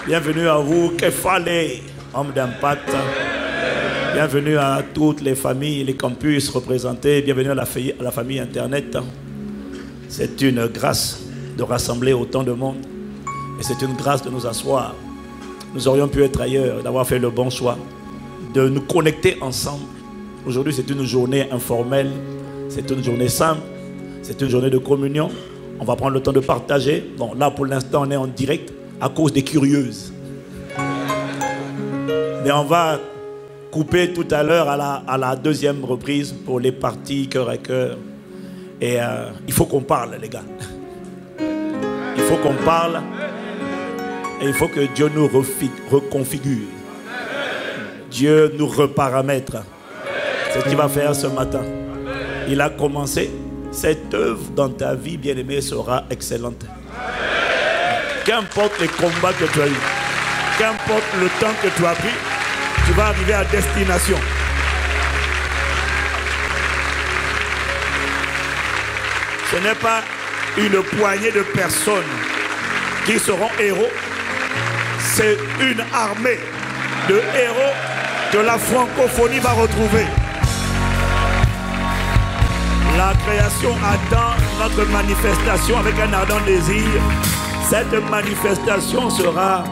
Bienvenue à vous, Kefale, homme d'impact. Bienvenue à toutes les familles, les campus représentés. Bienvenue à la famille Internet. C'est une grâce de rassembler autant de monde. Et c'est une grâce de nous asseoir. Nous aurions pu être ailleurs, d'avoir fait le bon choix, de nous connecter ensemble. Aujourd'hui, c'est une journée informelle. C'est une journée simple. C'est une journée de communion. On va prendre le temps de partager. Bon, là, pour l'instant, on est en direct à cause des curieuses. Mais on va couper tout à l'heure à la deuxième reprise pour les parties cœur à cœur. Et il faut qu'on parle, les gars. Il faut qu'on parle. Et il faut que Dieu nous reconfigure. Dieu nous reparamètre. C'est ce qu'il va faire ce matin. Il a commencé. Cette œuvre dans ta vie, bien-aimée, sera excellente. Qu'importe les combats que tu as eus, qu'importe le temps que tu as pris, tu vas arriver à destination. Ce n'est pas une poignée de personnes qui seront héros. C'est une armée de héros que la francophonie va retrouver. La création attend notre manifestation avec un ardent désir. Cette manifestation sera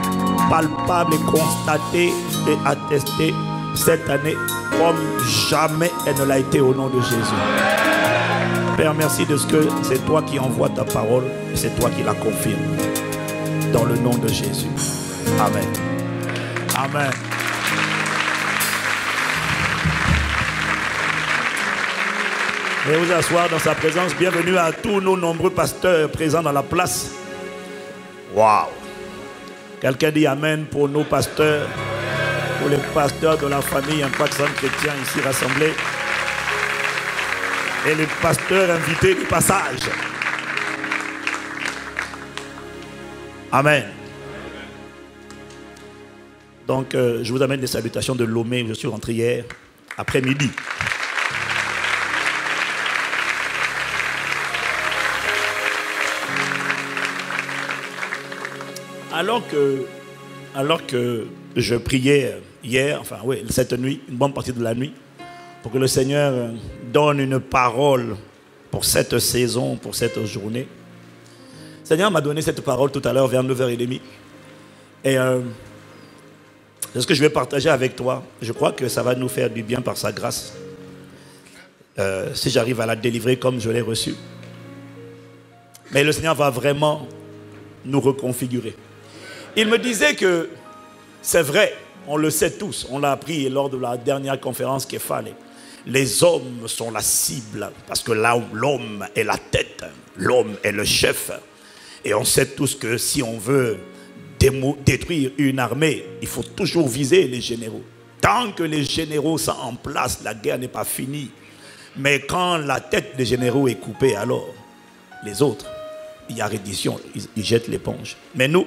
palpable et constatée et attestée cette année comme jamais elle ne l'a été au nom de Jésus. Père, merci de ce que c'est toi qui envoies ta parole et c'est toi qui la confirme. Dans le nom de Jésus. Amen. Amen. Veuillez vous asseoir dans sa présence. Bienvenue à tous nos nombreux pasteurs présents dans la place. Waouh! Quelqu'un dit Amen pour nos pasteurs, pour les pasteurs de la famille Impact Centre Chrétien ici rassemblés et les pasteurs invités du passage. Amen. Donc, je vous amène des salutations de Lomé où je suis rentré hier après-midi. Alors que je priais hier, enfin oui, cette nuit, une bonne partie de la nuit, pour que le Seigneur donne une parole pour cette saison, pour cette journée. Le Seigneur m'a donné cette parole tout à l'heure vers 9h30. Et c'est ce que je vais partager avec toi. Je crois que ça va nous faire du bien par sa grâce. Si j'arrive à la délivrer comme je l'ai reçue. Mais le Seigneur va vraiment nous reconfigurer. Il me disait que c'est vrai, on le sait tous, on l'a appris lors de la dernière conférence Kefale. Les hommes sont la cible parce que là où l'homme est la tête, l'homme est le chef. Et on sait tous que si on veut détruire une armée, il faut toujours viser les généraux. Tant que les généraux sont en place, la guerre n'est pas finie. Mais quand la tête des généraux est coupée, alors les autres, il y a reddition, ils jettent l'éponge. Mais nous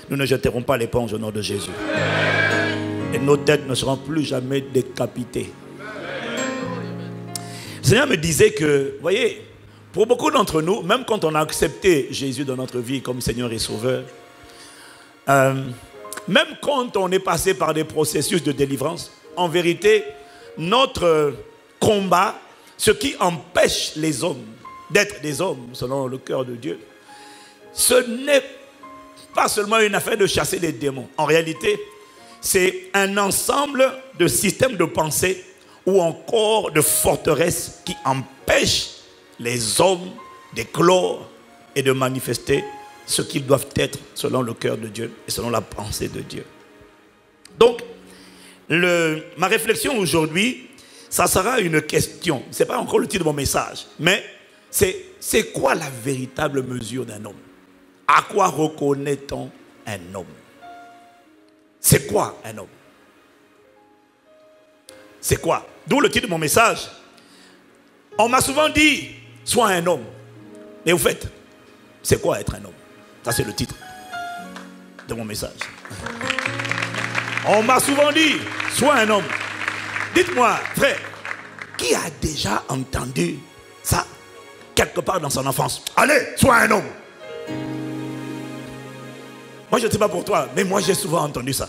ne jetterons pas l'éponge au nom de Jésus. Et nos têtes ne seront plus jamais décapitées. Le Seigneur me disait que, vous voyez, pour beaucoup d'entre nous, même quand on a accepté Jésus dans notre vie comme Seigneur et Sauveur, même quand on est passé par des processus de délivrance, en vérité, notre combat, ce qui empêche les hommes d'être des hommes selon le cœur de Dieu, ce n'est pas seulement une affaire de chasser les démons. En réalité, c'est un ensemble de systèmes de pensée ou encore de forteresses qui empêchent les hommes d'éclore et de manifester ce qu'ils doivent être selon le cœur de Dieu et selon la pensée de Dieu. Donc, ma réflexion aujourd'hui, ça sera une question. Ce n'est pas encore le titre de mon message, mais c'est quoi la véritable mesure d'un homme? À quoi reconnaît-on un homme? C'est quoi un homme? C'est quoi? D'où le titre de mon message. On m'a souvent dit, sois un homme. Mais au fait, c'est quoi être un homme? Ça, c'est le titre de mon message. On m'a souvent dit, sois un homme. Dites-moi, frère, qui a déjà entendu ça quelque part dans son enfance? Allez, sois un homme. Moi, je ne sais pas pour toi, mais moi, j'ai souvent entendu ça.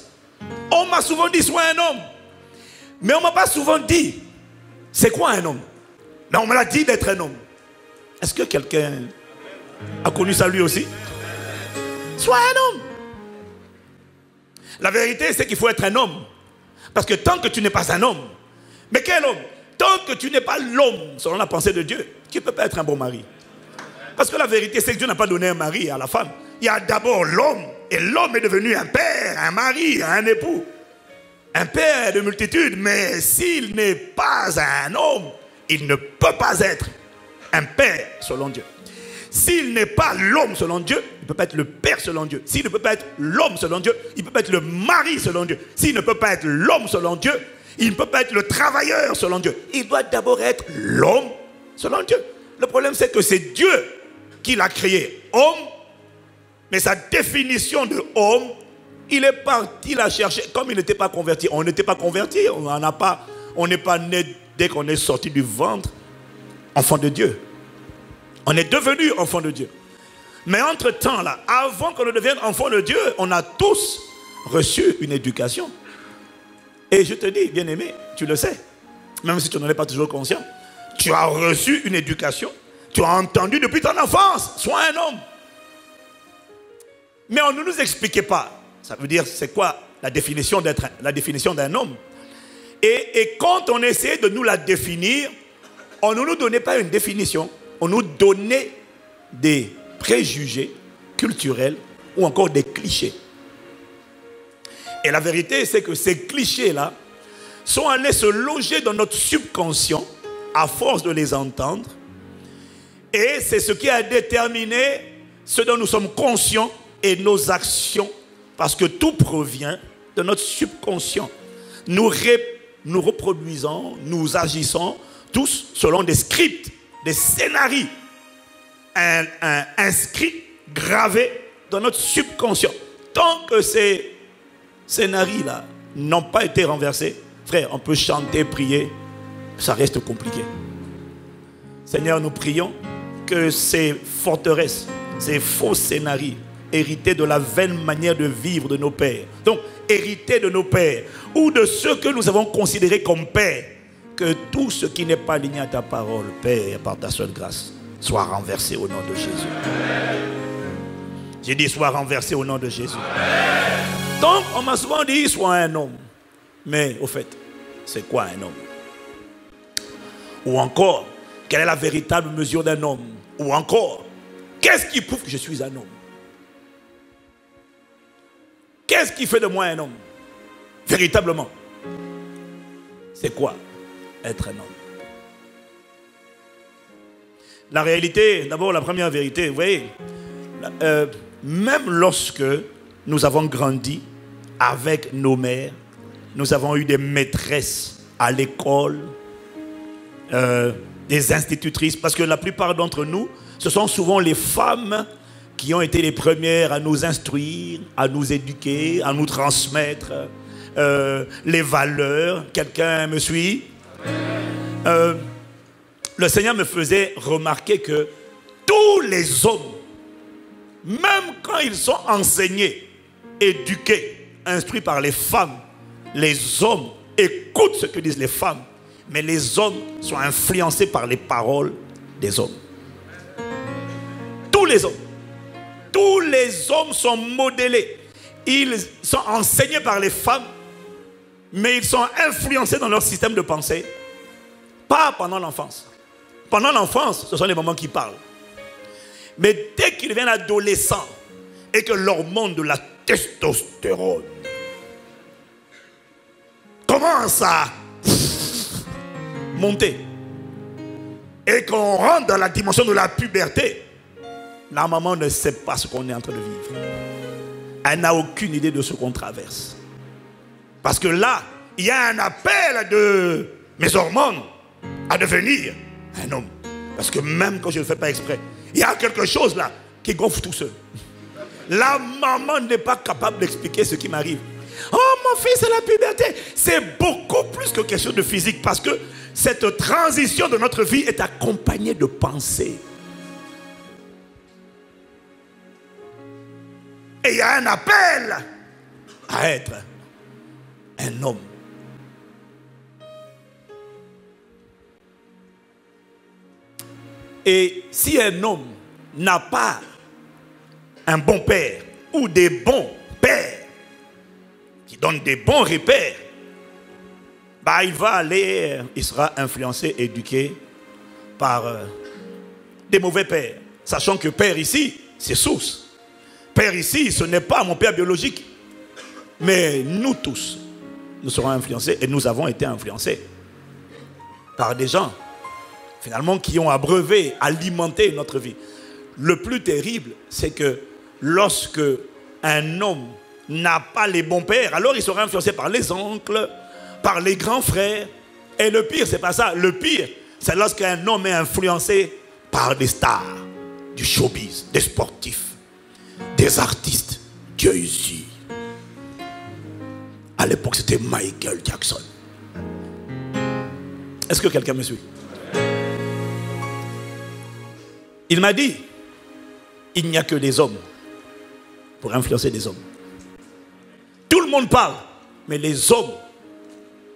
On m'a souvent dit, sois un homme. Mais on ne m'a pas souvent dit, c'est quoi un homme? Mais on me l'a dit d'être un homme. Est-ce que quelqu'un a connu ça lui aussi? Sois un homme. La vérité, c'est qu'il faut être un homme. Parce que tant que tu n'es pas un homme, mais quel homme? Tant que tu n'es pas l'homme, selon la pensée de Dieu, tu ne peux pas être un bon mari. Parce que la vérité, c'est que Dieu n'a pas donné un mari à la femme. Il y a d'abord l'homme. Et l'homme est devenu un père, un mari, un époux. Un père de multitude. Mais s'il n'est pas un homme, il ne peut pas être un père selon Dieu. S'il n'est pas l'homme selon Dieu, il ne peut pas être le père selon Dieu. S'il ne peut pas être l'homme selon Dieu, il ne peut pas être le mari selon Dieu. S'il ne peut pas être l'homme selon Dieu, il ne peut pas être le travailleur selon Dieu. Il doit d'abord être l'homme selon Dieu. Le problème, c'est que c'est Dieu qui l'a créé homme, mais sa définition de homme, il est parti la chercher. Comme il n'était pas converti, on n'était pas converti, on n'est pas né dès qu'on est sorti du ventre, enfant de Dieu. On est devenu enfant de Dieu. Mais entre-temps, là, avant qu'on ne devienne enfant de Dieu, on a tous reçu une éducation. Et je te dis, bien-aimé, tu le sais, même si tu n'en es pas toujours conscient, tu as reçu une éducation, tu as entendu depuis ton enfance, sois un homme. Mais on ne nous expliquait pas. Ça veut dire, c'est quoi la définition d'un homme? Et quand on essayait de nous la définir, on ne nous donnait pas une définition. On nous donnait des préjugés culturels ou encore des clichés. Et la vérité, c'est que ces clichés-là sont allés se loger dans notre subconscient à force de les entendre. Et c'est ce qui a déterminé ce dont nous sommes conscients et nos actions, parce que tout provient de notre subconscient. Nous reproduisons, nous agissons tous selon des scripts, des scénarios inscrits, gravés dans notre subconscient. Tant que ces scénarios-là n'ont pas été renversés, frère, on peut chanter, prier, ça reste compliqué. Seigneur, nous prions que ces forteresses, ces faux scénarios, hérités de la vaine manière de vivre de nos pères, donc hérités de nos pères, ou de ceux que nous avons considérés comme pères, que tout ce qui n'est pas aligné à ta parole, Père, par ta seule grâce, soit renversé au nom de Jésus. J'ai dit, soit renversé au nom de Jésus. Donc, on m'a souvent dit, sois un homme. Mais, au fait, c'est quoi un homme? Ou encore, quelle est la véritable mesure d'un homme? Ou encore, qu'est-ce qui prouve que je suis un homme? Qu'est-ce qui fait de moi un homme? Véritablement. C'est quoi être un homme? La réalité, d'abord la première vérité, vous voyez, même lorsque nous avons grandi avec nos mères, nous avons eu des maîtresses à l'école, des institutrices, parce que la plupart d'entre nous, ce sont souvent les femmes qui ont été les premières à nous instruire, à nous éduquer, à nous transmettre les valeurs. Quelqu'un me suit? Le Seigneur me faisait remarquer que tous les hommes, même quand ils sont enseignés, éduqués, instruits par les femmes, les hommes écoutent ce que disent les femmes, mais les hommes sont influencés par les paroles des hommes. Tous les hommes. Tous les hommes sont modélés. Ils sont enseignés par les femmes, mais ils sont influencés dans leur système de pensée. Pas pendant l'enfance. Pendant l'enfance, ce sont les mamans qui parlent. Mais dès qu'ils deviennent adolescents et que l'hormone de la testostérone commence à monter et qu'on rentre dans la dimension de la puberté, la maman ne sait pas ce qu'on est en train de vivre. Elle n'a aucune idée de ce qu'on traverse. Parce que là, il y a un appel de mes hormones à devenir un homme. Parce que même quand je ne le fais pas exprès, il y a quelque chose là qui gonfle tout seul. La maman n'est pas capable d'expliquer ce qui m'arrive. Oh mon fils, c'est la puberté. C'est beaucoup plus que quelque chose de physique. Parce que cette transition de notre vie est accompagnée de pensées. Et il y a un appel à être un homme. Et si un homme n'a pas un bon père ou des bons pères qui donnent des bons repères, bah, il sera influencé, éduqué par des mauvais pères. Sachant que père ici, c'est source. Père ici, ce n'est pas mon père biologique. Mais nous tous, nous serons influencés et nous avons été influencés par des gens, finalement, qui ont abreuvé, alimenté notre vie. Le plus terrible, c'est que lorsque un homme n'a pas les bons pères, alors il sera influencé par les oncles, par les grands frères. Et le pire, c'est pas ça. Le pire, c'est lorsqu'un homme est influencé par des stars, du showbiz, des sportifs, des artistes. Dieu ici. À l'époque, c'était Michael Jackson. Est-ce que quelqu'un me suit? Il m'a dit, il n'y a que des hommes pour influencer des hommes. Tout le monde parle, mais les hommes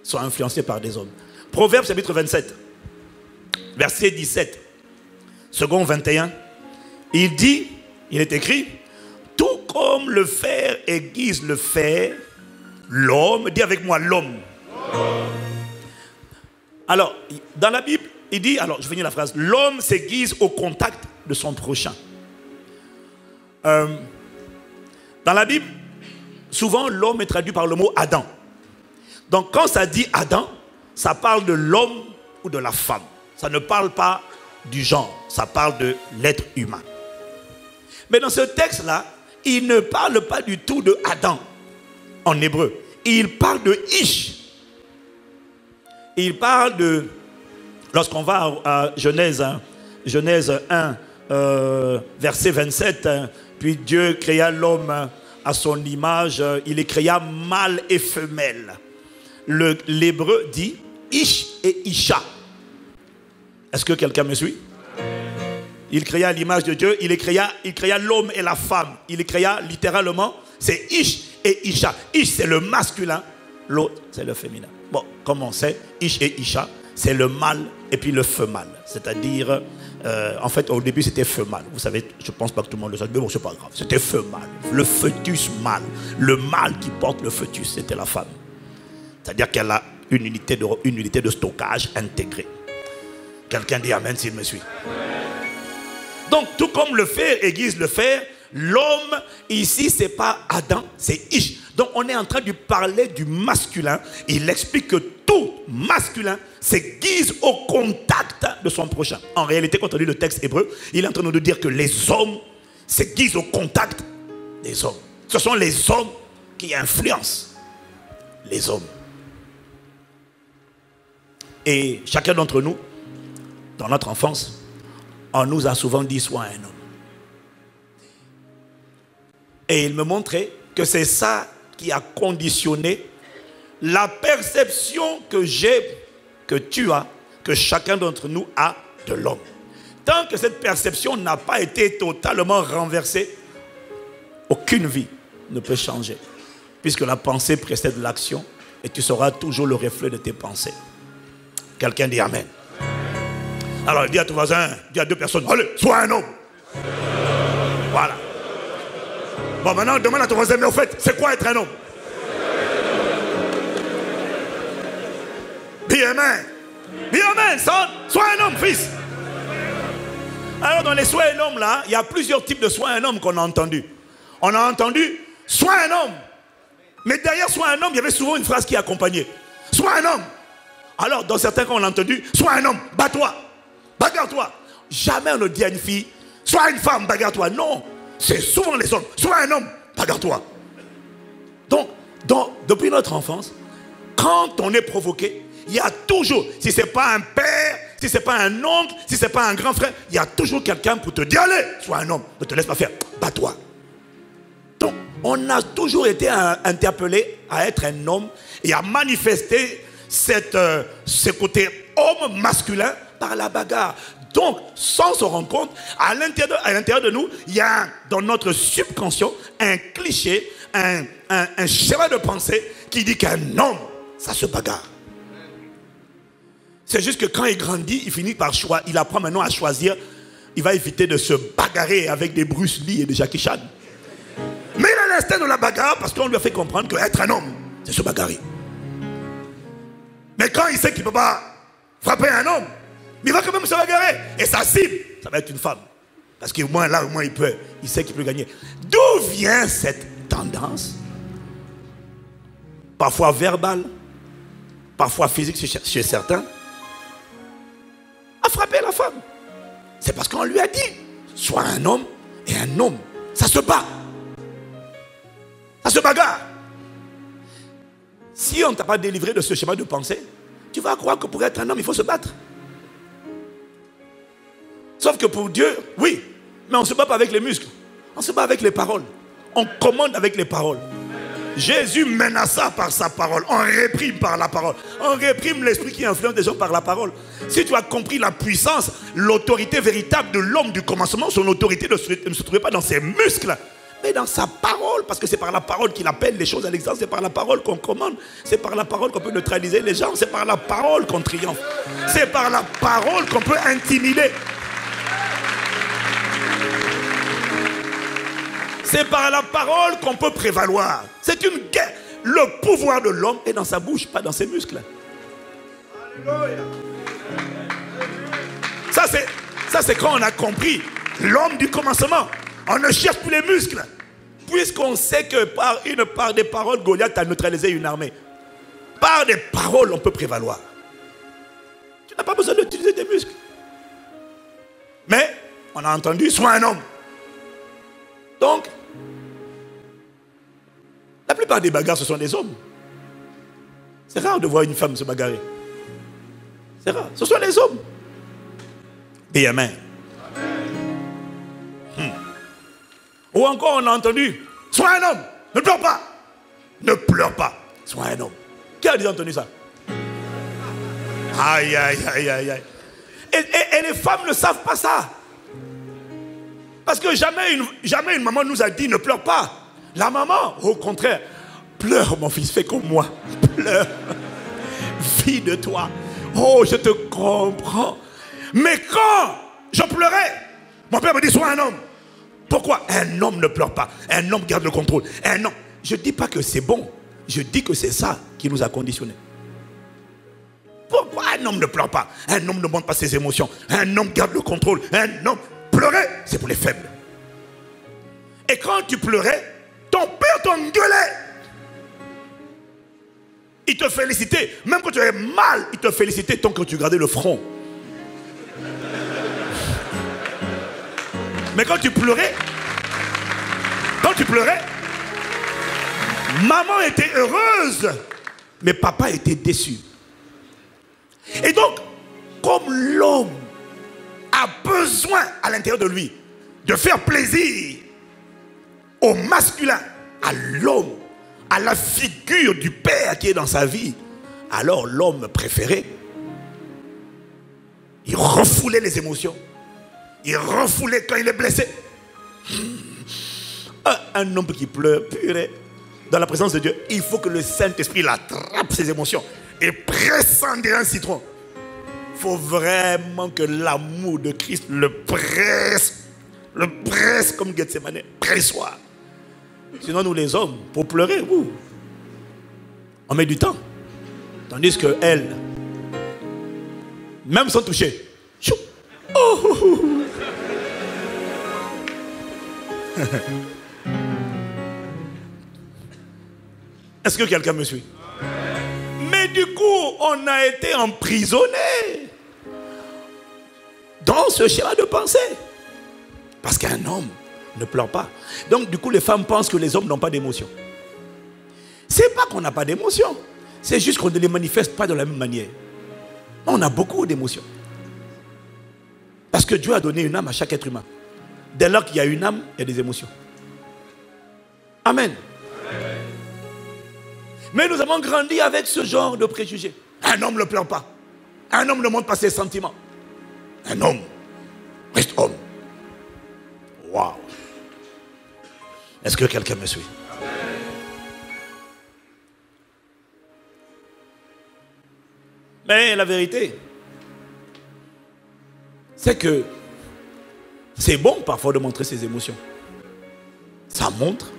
sont influencés par des hommes. Proverbe chapitre 27, verset 17, second 21, il dit, il est écrit, tout comme le fer aiguise le fer, l'homme, dis avec moi l'homme. Alors, dans la Bible, il dit, alors je finis la phrase, l'homme s'aiguise au contact de son prochain. Dans la Bible, souvent l'homme est traduit par le mot Adam. Donc quand ça dit Adam, ça parle de l'homme ou de la femme. Ça ne parle pas du genre, ça parle de l'être humain. Mais dans ce texte-là, il ne parle pas du tout de Adam en hébreu. Il parle de Ish. Il parle de, lorsqu'on va à Genèse 1, verset 27, puis Dieu créa l'homme à son image, il les créa mâle et femelle. L'hébreu dit Ish et Isha. Est-ce que quelqu'un me suit? Il créa l'image de Dieu, il créa l'homme et la femme. Il les créa littéralement, c'est Ish et Isha. Ish c'est le masculin, l'autre c'est le féminin. Bon, comme on sait, Ish et Isha, c'est le mâle et puis le femelle. C'est-à-dire, en fait, au début, c'était femelle. Vous savez, je ne pense pas que tout le monde le sache, mais bon, c'est pas grave. C'était femelle. Le fœtus mâle. Le mâle qui porte le fœtus, c'était la femme. C'est-à-dire qu'elle a une unité de stockage intégrée. Quelqu'un dit Amen s'il me suit. Donc, tout comme le fer aiguise le fer, l'homme, ici, ce n'est pas Adam, c'est Ish. Donc, on est en train de parler du masculin. Il explique que tout masculin s'aiguise au contact de son prochain. En réalité, quand on lit le texte hébreu, il est en train de nous dire que les hommes s'aiguisent au contact des hommes. Ce sont les hommes qui influencent les hommes. Et chacun d'entre nous, dans notre enfance, on nous a souvent dit sois un homme. Et il me montrait que c'est ça qui a conditionné la perception que j'ai, que tu as, que chacun d'entre nous a de l'homme. Tant que cette perception n'a pas été totalement renversée, aucune vie ne peut changer. Puisque la pensée précède l'action et tu seras toujours le reflet de tes pensées. Quelqu'un dit Amen. Alors dis à ton voisin, dis à deux personnes, allez, sois un homme. Voilà. Bon, maintenant, demande à ton voisin, mais au fait, c'est quoi être un homme? Be a man. Be a man, son. Sois un homme, fils. Alors, dans les sois un homme, là, il y a plusieurs types de sois un homme qu'on a entendu. On a entendu, sois un homme. Mais derrière sois un homme, il y avait souvent une phrase qui accompagnait. Sois un homme. Alors, dans certains cas, on a entendu, sois un homme, bats-toi, bagarre-toi. Jamais on ne dit à une fille, sois une femme, bagarre-toi. Non, c'est souvent les hommes. Sois un homme, bagarre-toi. Donc, depuis notre enfance, quand on est provoqué, il y a toujours, si ce n'est pas un père, si ce n'est pas un oncle, si ce n'est pas un grand frère, il y a toujours quelqu'un pour te dire, allez, sois un homme, ne te laisse pas faire, bats-toi. Donc, on a toujours été interpellé à être un homme et à manifester ce côté homme masculin par la bagarre. Donc, sans se rendre compte, à l'intérieur de nous, il y a dans notre subconscient un cliché, un schéma de pensée qui dit qu'un homme, ça se bagarre. C'est juste que quand il grandit, il finit par choisir, il apprend maintenant à choisir, il va éviter de se bagarrer avec des Bruce Lee et des Jackie Chan. Mais il a l'instinct de la bagarre parce qu'on lui a fait comprendre qu'être un homme, c'est se bagarrer. Mais quand il sait qu'il ne peut pas frapper un homme, il va quand même se bagarrer. Et sa cible, ça va être une femme. Parce qu'au moins là, au moins il sait qu'il peut gagner. D'où vient cette tendance? Parfois verbale, parfois physique chez certains, à frapper la femme. C'est parce qu'on lui a dit, sois un homme, et un homme, ça se bat. Ça se bagarre. Si on ne t'a pas délivré de ce schéma de pensée, tu vas croire que pour être un homme, il faut se battre. Sauf que pour Dieu, oui, mais on ne se bat pas avec les muscles. On se bat avec les paroles. On commande avec les paroles. Jésus menaça par sa parole. On réprime par la parole. On réprime l'esprit qui influence les gens par la parole. Si tu as compris la puissance, l'autorité véritable de l'homme du commencement, son autorité ne se trouvait pas dans ses muscles, mais dans sa parole. Parce que c'est par la parole qu'il appelle les choses à l'existence. C'est par la parole qu'on commande. C'est par la parole qu'on peut neutraliser les gens. C'est par la parole qu'on triomphe. C'est par la parole qu'on peut intimider. C'est par la parole qu'on peut prévaloir. C'est une guerre. Le pouvoir de l'homme est dans sa bouche, pas dans ses muscles. Alléluia. Ça c'est quand on a compris l'homme du commencement. On ne cherche plus les muscles. Puisqu'on sait que par des paroles, Goliath a neutralisé une armée. Par des paroles, on peut prévaloir. Tu n'as pas besoin d'utiliser des muscles. Mais, on a entendu, sois un homme. Donc, la plupart des bagarres, ce sont des hommes. C'est rare de voir une femme se bagarrer. C'est rare. Ce sont les hommes. Et amen. Ou encore, on a entendu, sois un homme, ne pleure pas. Ne pleure pas, sois un homme. Qui a déjà entendu ça? Aïe, aïe, aïe, aïe, aïe. Et les femmes ne savent pas ça. Parce que jamais une maman nous a dit ne pleure pas. La maman, au contraire, pleure mon fils, fais comme moi. Pleure. Vis de toi. Oh, je te comprends. Mais quand je pleurais, mon père me dit sois un homme. Pourquoi? Un homme ne pleure pas. Un homme garde le contrôle. Un homme. Je ne dis pas que c'est bon. Je dis que c'est ça qui nous a conditionnés. Pourquoi un homme ne pleure pas? Un homme ne montre pas ses émotions. Un homme garde le contrôle. Un homme. Pleurer, c'est pour les faibles. Et quand tu pleurais, ton père t'engueulait. Il te félicitait. Même quand tu avais mal, il te félicitait tant que tu gardais le front. Mais quand tu pleurais, maman était heureuse, mais papa était déçu. Et donc, comme l'homme a besoin à l'intérieur de lui de faire plaisir au masculin, à l'homme, à la figure du père qui est dans sa vie, alors l'homme préféré, il refoulait les émotions. Il refoulait quand il est blessé. Un homme qui pleure, purée, dans la présence de Dieu, il faut que le Saint-Esprit l'attrape ses émotions et pressant un citron. Il faut vraiment que l'amour de Christ le presse comme Gethsemane, pressoir. Sinon, nous les hommes, pour pleurer, on met du temps. Tandis que elle, même sans toucher, oh. Est-ce que quelqu'un me suit? Mais du coup, on a été emprisonné dans ce schéma de pensée. Parce qu'un homme ne pleure pas. Donc du coup, les femmes pensent que les hommes n'ont pas d'émotion. C'est pas qu'on n'a pas d'émotion. C'est juste qu'on ne les manifeste pas de la même manière. On a beaucoup d'émotions. Parce que Dieu a donné une âme à chaque être humain. Dès lors qu'il y a une âme, il y a des émotions. Amen. Mais nous avons grandi avec ce genre de préjugés. Un homme ne pleure pas. Un homme ne montre pas ses sentiments. Un homme, homme. Waouh. Est-ce que quelqu'un me suit? Mais la vérité, c'est que c'est bon parfois de montrer ses émotions. Ça montre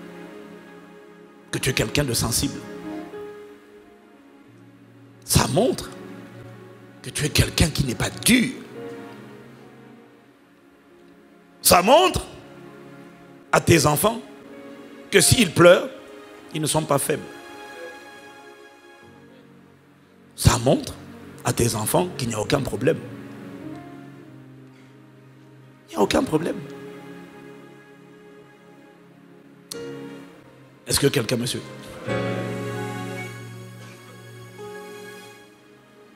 que tu es quelqu'un de sensible. Ça montre que tu es quelqu'un qui n'est pas dur. Ça montre à tes enfants que s'ils pleurent, ils ne sont pas faibles. Ça montre à tes enfants qu'il n'y a aucun problème. Il n'y a aucun problème. Est-ce que quelqu'un me suit?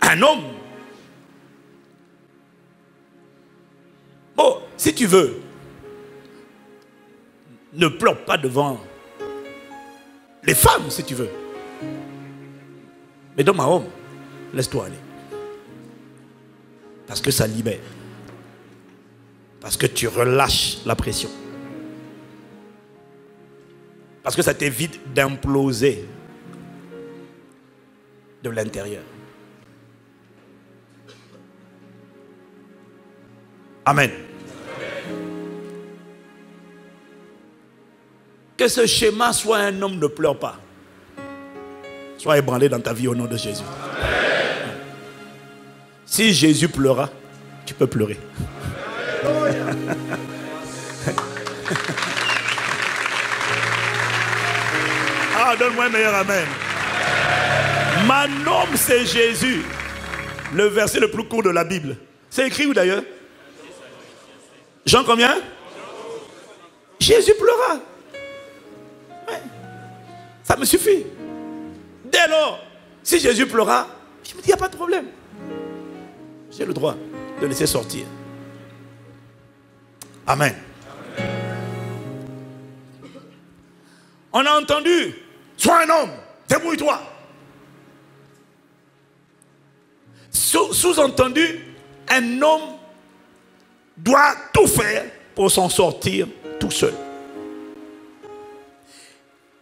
Un homme. Bon, si tu veux, ne pleure pas devant les femmes, si tu veux. Mais dans ma homme, laisse-toi aller. Parce que ça libère. Parce que tu relâches la pression. Parce que ça t'évite d'imploser de l'intérieur. Amen. Que ce schéma soit un homme ne pleure pas. Sois ébranlé dans ta vie au nom de Jésus. Amen. Si Jésus pleura, tu peux pleurer. Ah, donne-moi un meilleur amen. Mon homme, c'est Jésus. Le verset le plus court de la Bible. C'est écrit où d'ailleurs? Jean combien? Jésus pleura. Ouais. Ça me suffit. Dès lors, si Jésus pleura, je me dis, il n'y a pas de problème. J'ai le droit de laisser sortir. Amen. On a entendu, sois un homme, débrouille-toi. Sous-entendu, un homme doit tout faire pour s'en sortir tout seul.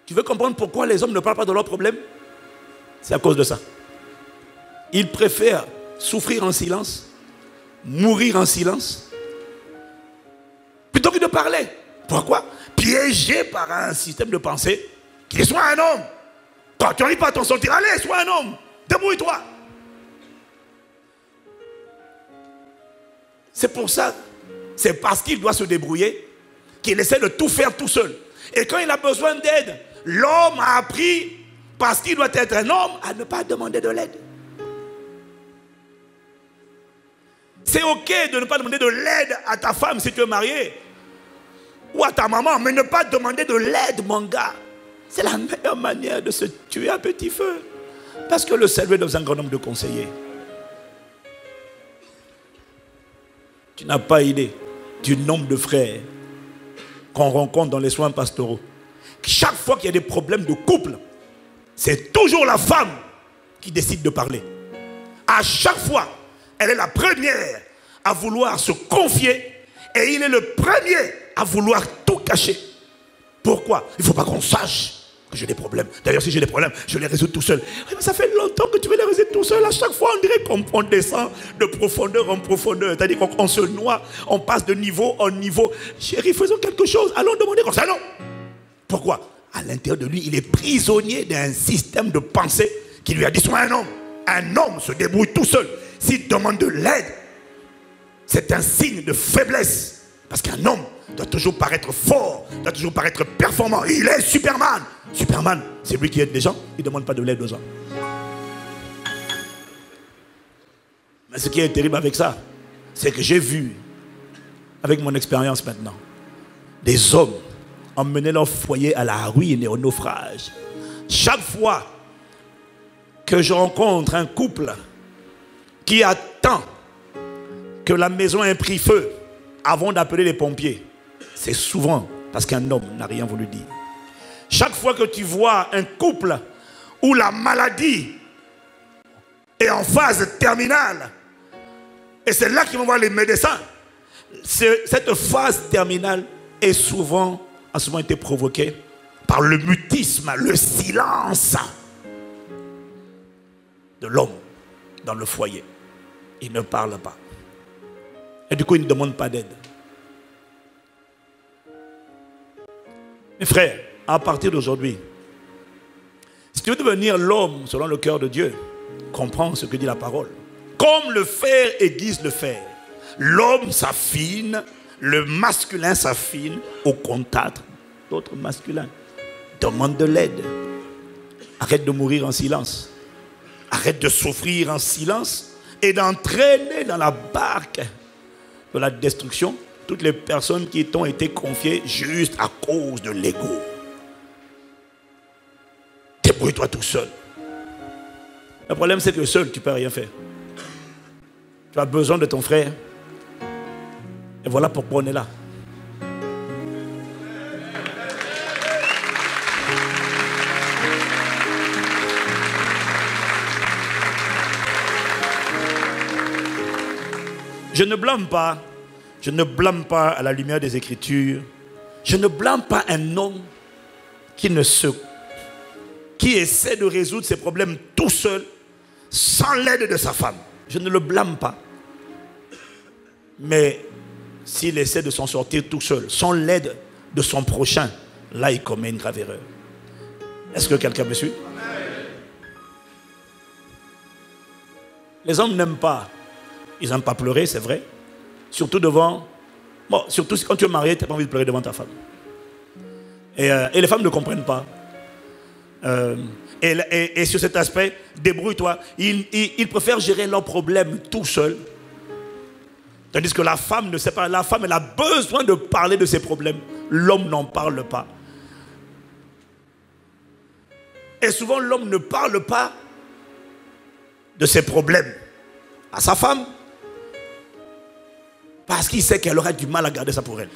Tu veux comprendre pourquoi les hommes ne parlent pas de leurs problèmes? C'est à cause de ça. Ils préfèrent souffrir en silence, mourir en silence, plutôt que de parler. Pourquoi? Piégé par un système de pensée qui est soit un homme. Quand tu n'arrives pas à t'en sortir, allez, sois un homme, débrouille-toi. C'est pour ça, c'est parce qu'il doit se débrouiller qu'il essaie de tout faire tout seul. Et quand il a besoin d'aide, l'homme a appris, parce qu'il doit être un homme, à ne pas demander de l'aide. C'est ok de ne pas demander de l'aide à ta femme si tu es marié, ou à ta maman, mais ne pas demander de l'aide, mon gars. C'est la meilleure manière de se tuer à petit feu. Parce que le Seigneur est dans un grand nombre de conseillers. Tu n'as pas idée du nombre de frères qu'on rencontre dans les soins pastoraux. Chaque fois qu'il y a des problèmes de couple, c'est toujours la femme qui décide de parler. À chaque fois, elle est la première à vouloir se confier et il est le premier à vouloir tout cacher. Pourquoi? Il ne faut pas qu'on sache que j'ai des problèmes. D'ailleurs, si j'ai des problèmes, je les résous tout seul. Oui, mais ça fait longtemps que tu veux les résoudre tout seul. À chaque fois, on dirait qu'on descend de profondeur en profondeur. C'est-à-dire qu'on se noie, on passe de niveau en niveau. Chérie, faisons quelque chose. Allons demander comme ça. Non. Pourquoi? À l'intérieur de lui, il est prisonnier d'un système de pensée qui lui a dit, sois un homme. Un homme se débrouille tout seul. S'il demande de l'aide, c'est un signe de faiblesse. Parce qu'un homme doit toujours paraître fort, doit toujours paraître performant. Il est Superman. Superman, c'est lui qui aide les gens, il ne demande pas de l'aide aux gens. Mais ce qui est terrible avec ça, c'est que j'ai vu, avec mon expérience maintenant, des hommes emmener leur foyer à la ruine et au naufrage. Chaque fois que je rencontre un couple qui attend que la maison ait pris feu avant d'appeler les pompiers, c'est souvent parce qu'un homme n'a rien voulu dire. Chaque fois que tu vois un couple où la maladie est en phase terminale, et c'est là qu'ils vont voir les médecins, Cette phase terminale a souvent été provoquée par le mutisme, le silence de l'homme dans le foyer. Il ne parle pas. Et du coup, il ne demande pas d'aide. Mes frères, à partir d'aujourd'hui, si tu veux devenir l'homme selon le cœur de Dieu, comprends ce que dit la parole. Comme le fer aiguise le fer, l'homme s'affine, le masculin s'affine au contact d'autres masculins. Demande de l'aide. Arrête de mourir en silence. Arrête de souffrir en silence et d'entraîner dans la barque de la destruction toutes les personnes qui t'ont été confiées juste à cause de l'ego. Débrouille-toi tout seul. Le problème, c'est que seul, tu ne peux rien faire. Tu as besoin de ton frère. Et voilà pourquoi on est là. Je ne blâme pas à la lumière des Écritures. Je ne blâme pas un homme qui essaie de résoudre ses problèmes tout seul, sans l'aide de sa femme. Je ne le blâme pas. Mais s'il essaie de s'en sortir tout seul, sans l'aide de son prochain, là il commet une grave erreur. Est-ce que quelqu'un me suit? Les hommes n'aiment pas. Ils n'aiment pas pleurer, c'est vrai. Surtout devant... Bon, surtout quand tu es marié, tu n'as pas envie de pleurer devant ta femme. Et les femmes ne comprennent pas. Et sur cet aspect, débrouille-toi. Ils préfèrent gérer leurs problèmes tout seuls. Tandis que la femme ne sait pas. La femme, elle a besoin de parler de ses problèmes. L'homme n'en parle pas. Et souvent, l'homme ne parle pas de ses problèmes à sa femme. Parce qu'il sait qu'elle aura du mal à garder ça pour elle.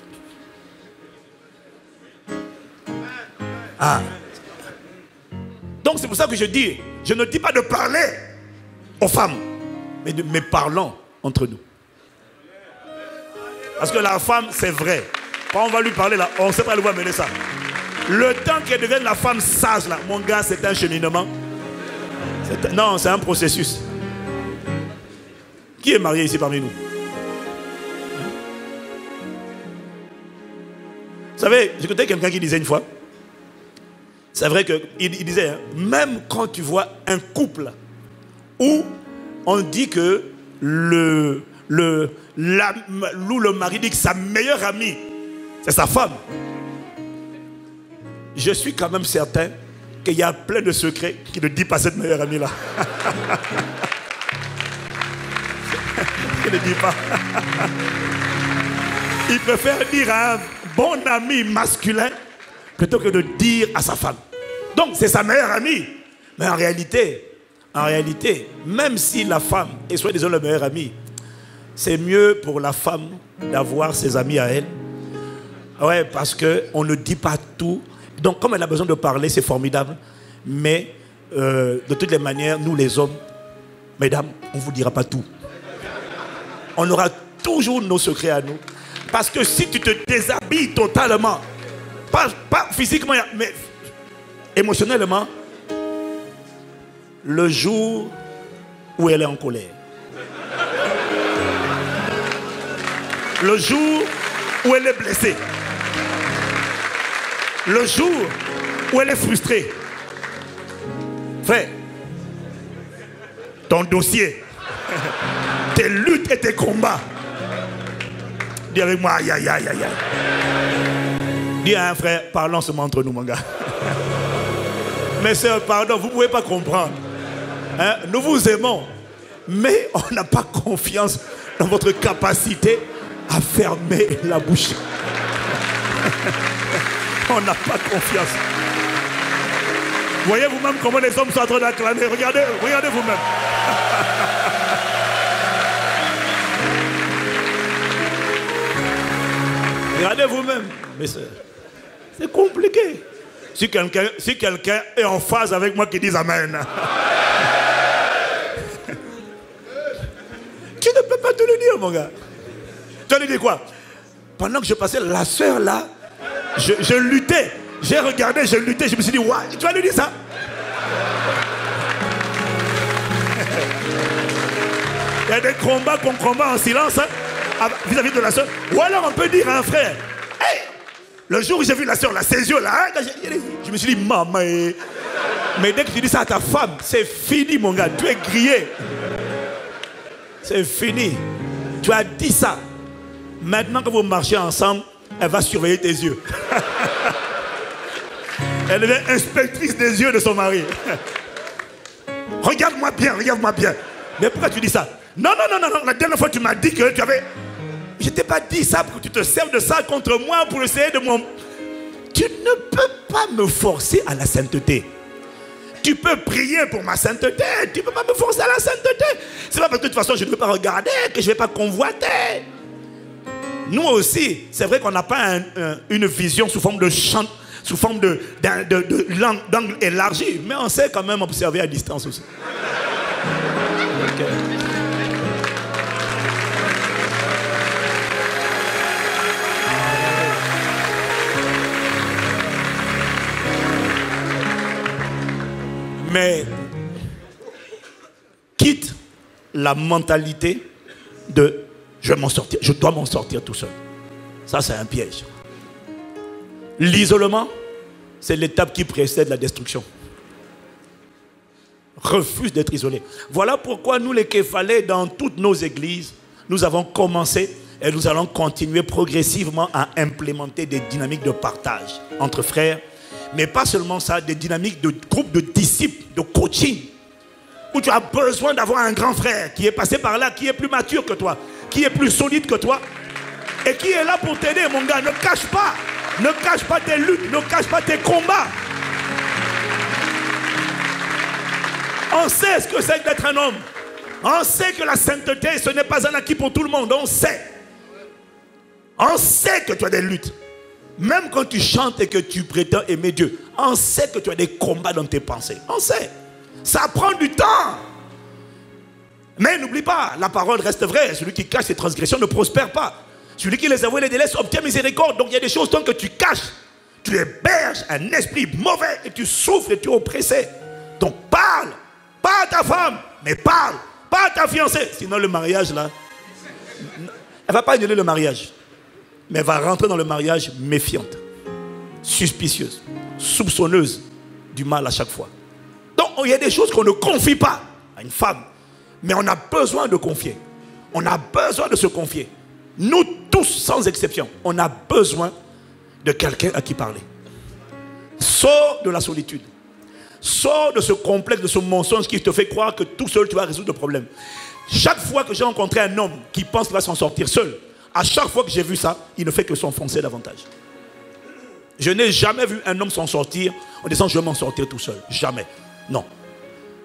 Ah. Donc c'est pour ça que je ne dis pas de parler aux femmes, mais parlons entre nous. Parce que la femme, c'est vrai. Quand on va lui parler là, on ne sait pas où va mener ça. Le temps qu'elle devienne la femme sage là, mon gars, c'est un cheminement. Non, c'est un processus. Qui est marié ici parmi nous? Vous savez, j'écoutais quelqu'un qui disait une fois, c'est vrai qu'il disait, hein, même quand tu vois un couple où on dit que le mari dit que sa meilleure amie, c'est sa femme, je suis quand même certain qu'il y a plein de secrets qu'il ne dit pas à cette meilleure amie-là. Il ne dit pas. Il préfère dire à un bon ami masculin plutôt que de dire à sa femme. Donc c'est sa meilleure amie. Mais en réalité, même si la femme est soi-disant la meilleure amie, c'est mieux pour la femme d'avoir ses amis à elle. Ouais, parce qu'on ne dit pas tout. Donc comme elle a besoin de parler, c'est formidable. Mais de toutes les manières, nous les hommes, mesdames, on ne vous dira pas tout. On aura toujours nos secrets à nous. Parce que si tu te déshabilles totalement, pas physiquement, mais émotionnellement, le jour où elle est en colère, le jour où elle est blessée, le jour où elle est frustrée, frère, ton dossier, tes luttes et tes combats, dis avec moi, aïe, aïe, aïe, aïe. Dis à un frère, parlons seulement entre nous, mon gars. Mais sœur, pardon, vous ne pouvez pas comprendre. Hein? Nous vous aimons, mais on n'a pas confiance dans votre capacité à fermer la bouche. On n'a pas confiance. Voyez vous-même comment les hommes sont en train d'acclamer. Regardez vous-même. Regardez vous-même. Mais c'est compliqué. Si quelqu'un est en phase avec moi, qui dise Amen. Tu ne peux pas te le dire, mon gars. vas lui dire quoi? Pendant que je passais, la soeur là, je luttais. J'ai regardé, je luttais, je me suis dit, ouais, tu vas lui dire ça? Il y a des combats qu'on combat en silence vis-à-vis de la soeur. Ou alors on peut dire à un frère, hey, le jour où j'ai vu la soeur, là, ses yeux là, je me suis dit, maman. Mais dès que tu dis ça à ta femme, c'est fini mon gars, tu es grillé. C'est fini. Tu as dit ça. Maintenant que vous marchez ensemble, elle va surveiller tes yeux. Elle devient inspectrice des yeux de son mari. Regarde-moi bien, regarde-moi bien. Mais pourquoi tu dis ça? Non, la dernière fois tu m'as dit que tu avais... Je t'ai pas dit ça pour que tu te serves de ça contre moi pour essayer de mon... Tu ne peux pas me forcer à la sainteté. Tu peux prier pour ma sainteté. Tu ne peux pas me forcer à la sainteté. C'est pas parce que de toute façon je ne veux pas regarder que je ne vais pas convoiter. Nous aussi, c'est vrai qu'on n'a pas une vision sous forme de chant, sous forme d'angle élargi, mais on sait quand même observer à distance aussi. Okay. Mais quitte la mentalité de je vais m'en sortir, je dois m'en sortir tout seul. Ça, c'est un piège. L'isolement, c'est l'étape qui précède la destruction. Refuse d'être isolé. Voilà pourquoi nous, les Képhalais, dans toutes nos églises, nous avons commencé et nous allons continuer progressivement à implémenter des dynamiques de partage entre frères. Mais pas seulement ça, des dynamiques de groupe de disciples, de coaching, où tu as besoin d'avoir un grand frère qui est passé par là, qui est plus mature que toi, qui est plus solide que toi, et qui est là pour t'aider, mon gars. Ne cache pas tes luttes, ne cache pas tes combats. On sait ce que c'est d'être un homme. On sait que la sainteté, ce n'est pas un acquis pour tout le monde. On sait. On sait que tu as des luttes. Même quand tu chantes et que tu prétends aimer Dieu, on sait que tu as des combats dans tes pensées. On sait. Ça prend du temps. Mais n'oublie pas, la parole reste vraie. Celui qui cache ses transgressions ne prospère pas. Celui qui les avoue et les délaisse obtient miséricorde. Donc il y a des choses tant que tu caches. Tu héberges un esprit mauvais et tu souffres et tu es oppressé. Donc parle. Pas à ta femme, mais parle. Pas à ta fiancée. Sinon le mariage là, elle ne va pas annuler le mariage. Mais elle va rentrer dans le mariage méfiante, suspicieuse, soupçonneuse du mal à chaque fois. Donc il y a des choses qu'on ne confie pas à une femme. Mais on a besoin de confier. On a besoin de se confier. Nous tous, sans exception, on a besoin de quelqu'un à qui parler. Sors de la solitude. Sors de ce complexe, de ce mensonge qui te fait croire que tout seul tu vas résoudre le problème. Chaque fois que j'ai rencontré un homme qui pense qu'il va s'en sortir seul, à chaque fois que j'ai vu ça, il ne fait que s'enfoncer davantage. Je n'ai jamais vu un homme s'en sortir en disant je vais m'en sortir tout seul. Jamais. Non.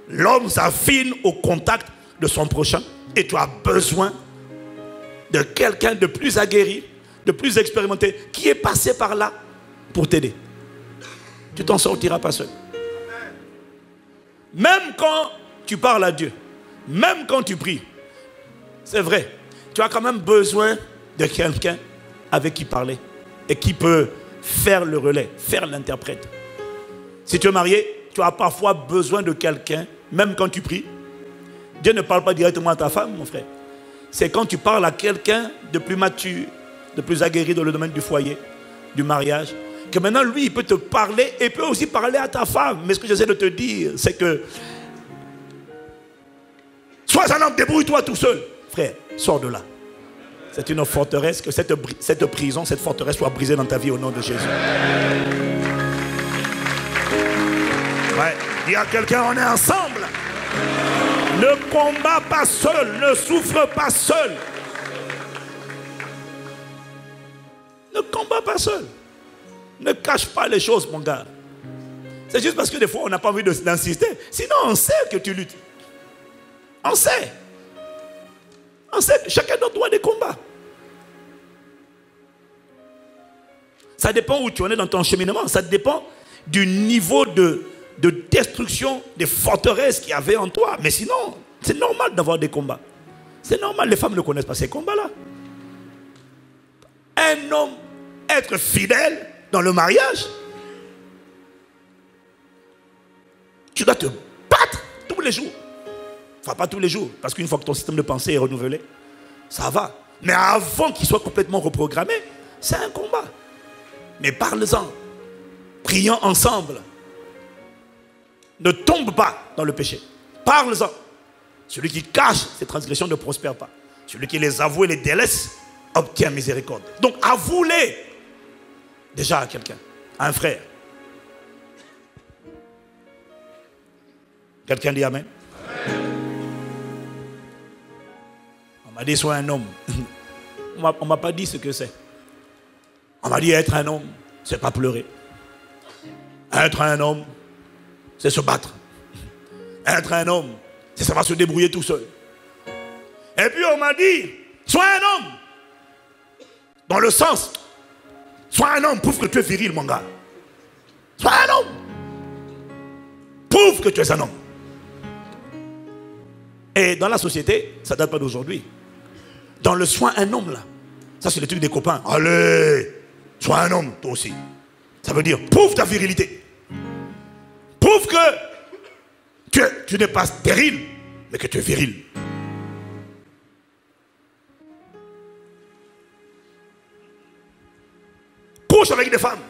L'homme s'affine au contact de son prochain et tu as besoin de quelqu'un de plus aguerri, de plus expérimenté, qui est passé par là pour t'aider. Tu t'en sortiras pas seul. Même quand tu parles à Dieu, même quand tu pries, c'est vrai, tu as quand même besoin de quelqu'un avec qui parler et qui peut faire le relais, faire l'interprète. Si tu es marié, tu as parfois besoin de quelqu'un, même quand tu pries. Dieu ne parle pas directement à ta femme, mon frère. C'est quand tu parles à quelqu'un de plus mature, de plus aguerri dans le domaine du foyer, du mariage, que maintenant lui, il peut te parler et peut aussi parler à ta femme. Mais ce que j'essaie de te dire, c'est que sois un homme, débrouille-toi tout seul. Frère, sors de là. C'est une forteresse, que cette prison, cette forteresse soit brisée dans ta vie au nom de Jésus. Ouais, dis à quelqu'un, on est ensemble. Ne combat pas seul, ne souffre pas seul. Ne combat pas seul. Ne cache pas les choses, mon gars. C'est juste parce que des fois, on n'a pas envie d'insister. Sinon, on sait que tu luttes. On sait. On sait que chacun d'entre nous a des combats. Ça dépend où tu en es dans ton cheminement. Ça dépend du niveau de destruction des forteresses qu'il y avait en toi. Mais sinon, c'est normal d'avoir des combats. C'est normal, les femmes ne connaissent pas ces combats-là. un homme être fidèle dans le mariage, tu dois te battre tous les jours. Enfin, pas tous les jours, parce qu'une fois que ton système de pensée est renouvelé, ça va. Mais avant qu'il soit complètement reprogrammé, c'est un combat. Mais parle-en. Prions ensemble. Ne tombe pas dans le péché. Parle-en. Celui qui cache ses transgressions ne prospère pas. Celui qui les avoue et les délaisse obtient miséricorde. Donc avoue-les déjà à quelqu'un, à un frère. Quelqu'un dit Amen. On m'a dit sois un homme. On ne m'a pas dit ce que c'est. On m'a dit être un homme, c'est pas pleurer. Être un homme, c'est se battre. Être un homme, c'est savoir se débrouiller tout seul. Et puis on m'a dit, sois un homme. Dans le sens, sois un homme, prouve que tu es viril, mon gars. Sois un homme. Prouve que tu es un homme. Et dans la société, ça ne date pas d'aujourd'hui. Dans le soin un homme là, ça c'est le truc des copains. Allez, sois un homme, toi aussi. Ça veut dire, prouve ta virilité. Prouve que tu n'es pas stérile, mais que tu es viril. Couche avec des femmes.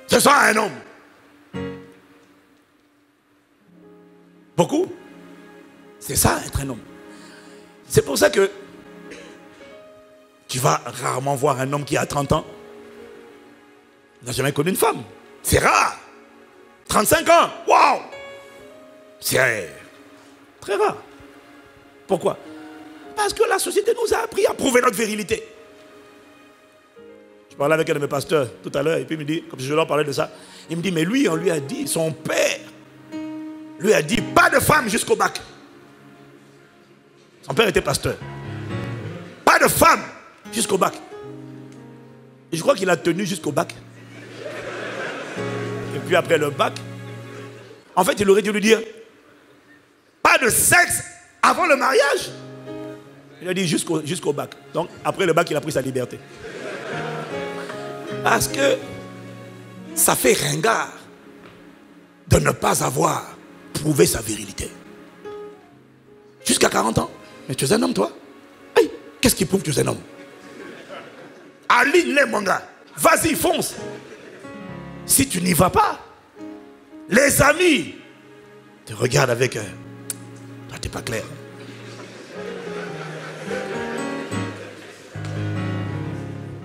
C'est ça un homme. Beaucoup. C'est ça être un homme. C'est pour ça que tu vas rarement voir un homme qui a 30 ans. Il n'a jamais connu une femme. C'est rare. 35 ans. Waouh. C'est très rare. Pourquoi? Parce que la société nous a appris à prouver notre virilité. Je parlais avec un de mes pasteurs tout à l'heure et puis il me dit, comme je leur parlais de ça, il me dit, mais lui, on lui a dit, son père lui a dit, pas de femme jusqu'au bac. Son père était pasteur. Pas de femme jusqu'au bac. Et je crois qu'il a tenu jusqu'au bac. Et puis après le bac, en fait, il aurait dû lui dire, pas de sexe avant le mariage. Il a dit jusqu'au bac. Donc après le bac, il a pris sa liberté. Parce que ça fait ringard de ne pas avoir prouvé sa virilité. Jusqu'à 40 ans. Mais tu es un homme, toi? Hey, qu'est-ce qui prouve que tu es un homme? Aligne-les, mon gars. Vas-y, fonce. Si tu n'y vas pas, les amis te regardent avec toi, t'es pas clair.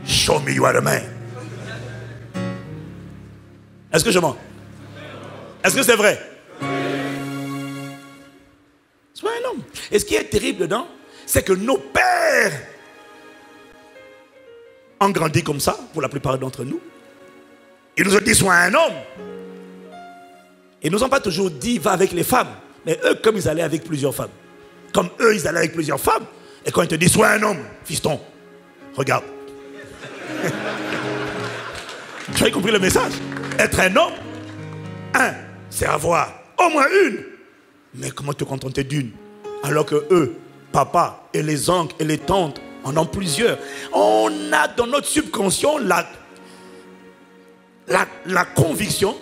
Show me you are the man. Est-ce que je mens? Est-ce que c'est vrai? Sois un homme. Et ce qui est terrible dedans, c'est que nos pères ont grandi comme ça, pour la plupart d'entre nous. Ils nous ont dit, sois un homme. Ils ne nous ont pas toujours dit, va avec les femmes. Mais eux, comme ils allaient avec plusieurs femmes. Comme eux, ils allaient avec plusieurs femmes. Et quand ils te disent, sois un homme, fiston, regarde. Tu as compris le message? Être un homme, c'est avoir au moins une. Mais comment te contenter d'une? Alors que eux, papa et les oncles et les tantes en ont plusieurs. On a dans notre subconscient la conviction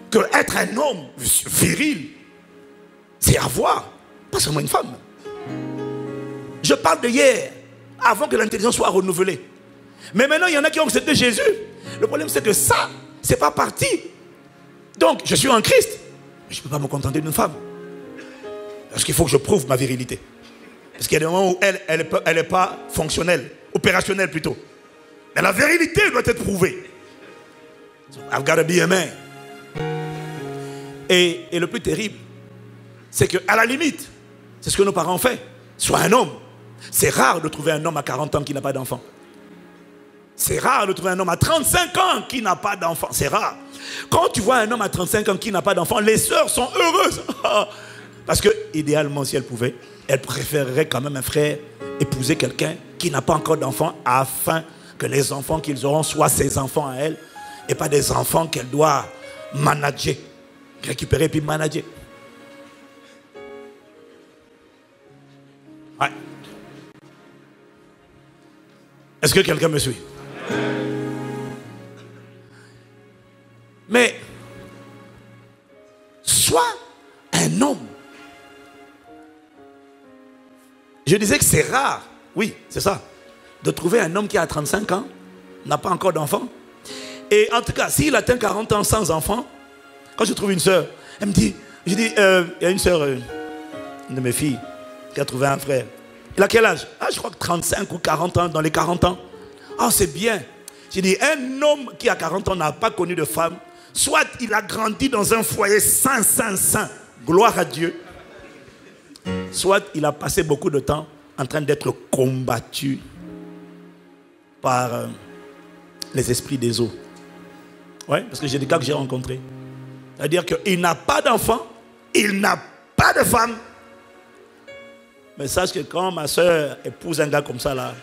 que être un homme viril, c'est avoir, pas seulement une femme. Je parle de hier, avant que l'intelligence soit renouvelée. Mais maintenant, il y en a qui ont accepté Jésus. Le problème, c'est que ça, c'est pas parti. Donc, je suis en Christ, mais je ne peux pas me contenter d'une femme. Parce qu'il faut que je prouve ma virilité. Parce qu'il y a des moments où elle n'est pas fonctionnelle, opérationnelle plutôt. Mais la virilité doit être prouvée. So, I've got to be a man. Et le plus terrible, c'est qu'à la limite, c'est ce que nos parents ont fait. Sois un homme. C'est rare de trouver un homme à 40 ans qui n'a pas d'enfant. C'est rare de trouver un homme à 35 ans qui n'a pas d'enfant. C'est rare. Quand tu vois un homme à 35 ans qui n'a pas d'enfant, les sœurs sont heureuses. Parce que, idéalement, si elles pouvaient, elles préféreraient quand même un frère épouser quelqu'un qui n'a pas encore d'enfant afin que les enfants qu'ils auront soient ses enfants à elle et pas des enfants qu'elle doit manager, récupérer puis manager. Ouais. Est-ce que quelqu'un me suit? Mais, sois un homme. Je disais que c'est rare, oui, c'est ça, de trouver un homme qui a 35 ans, n'a pas encore d'enfant. Et en tout cas, s'il atteint 40 ans sans enfant, quand je trouve une soeur, elle me dit, je dis, il y a une soeur, une de mes filles, qui a trouvé un frère. Il a quel âge? Ah, je crois que 35 ou 40 ans, dans les 40 ans. Ah, c'est bien. J'ai dit, un homme qui a 40 ans n'a pas connu de femme, soit il a grandi dans un foyer saint, gloire à Dieu, soit il a passé beaucoup de temps en train d'être combattu par les esprits des eaux. Oui, parce que j'ai des cas que j'ai rencontrés. C'est-à-dire qu'il n'a pas d'enfant, il n'a pas de femme. Mais sache que quand ma soeur épouse un gars comme ça là,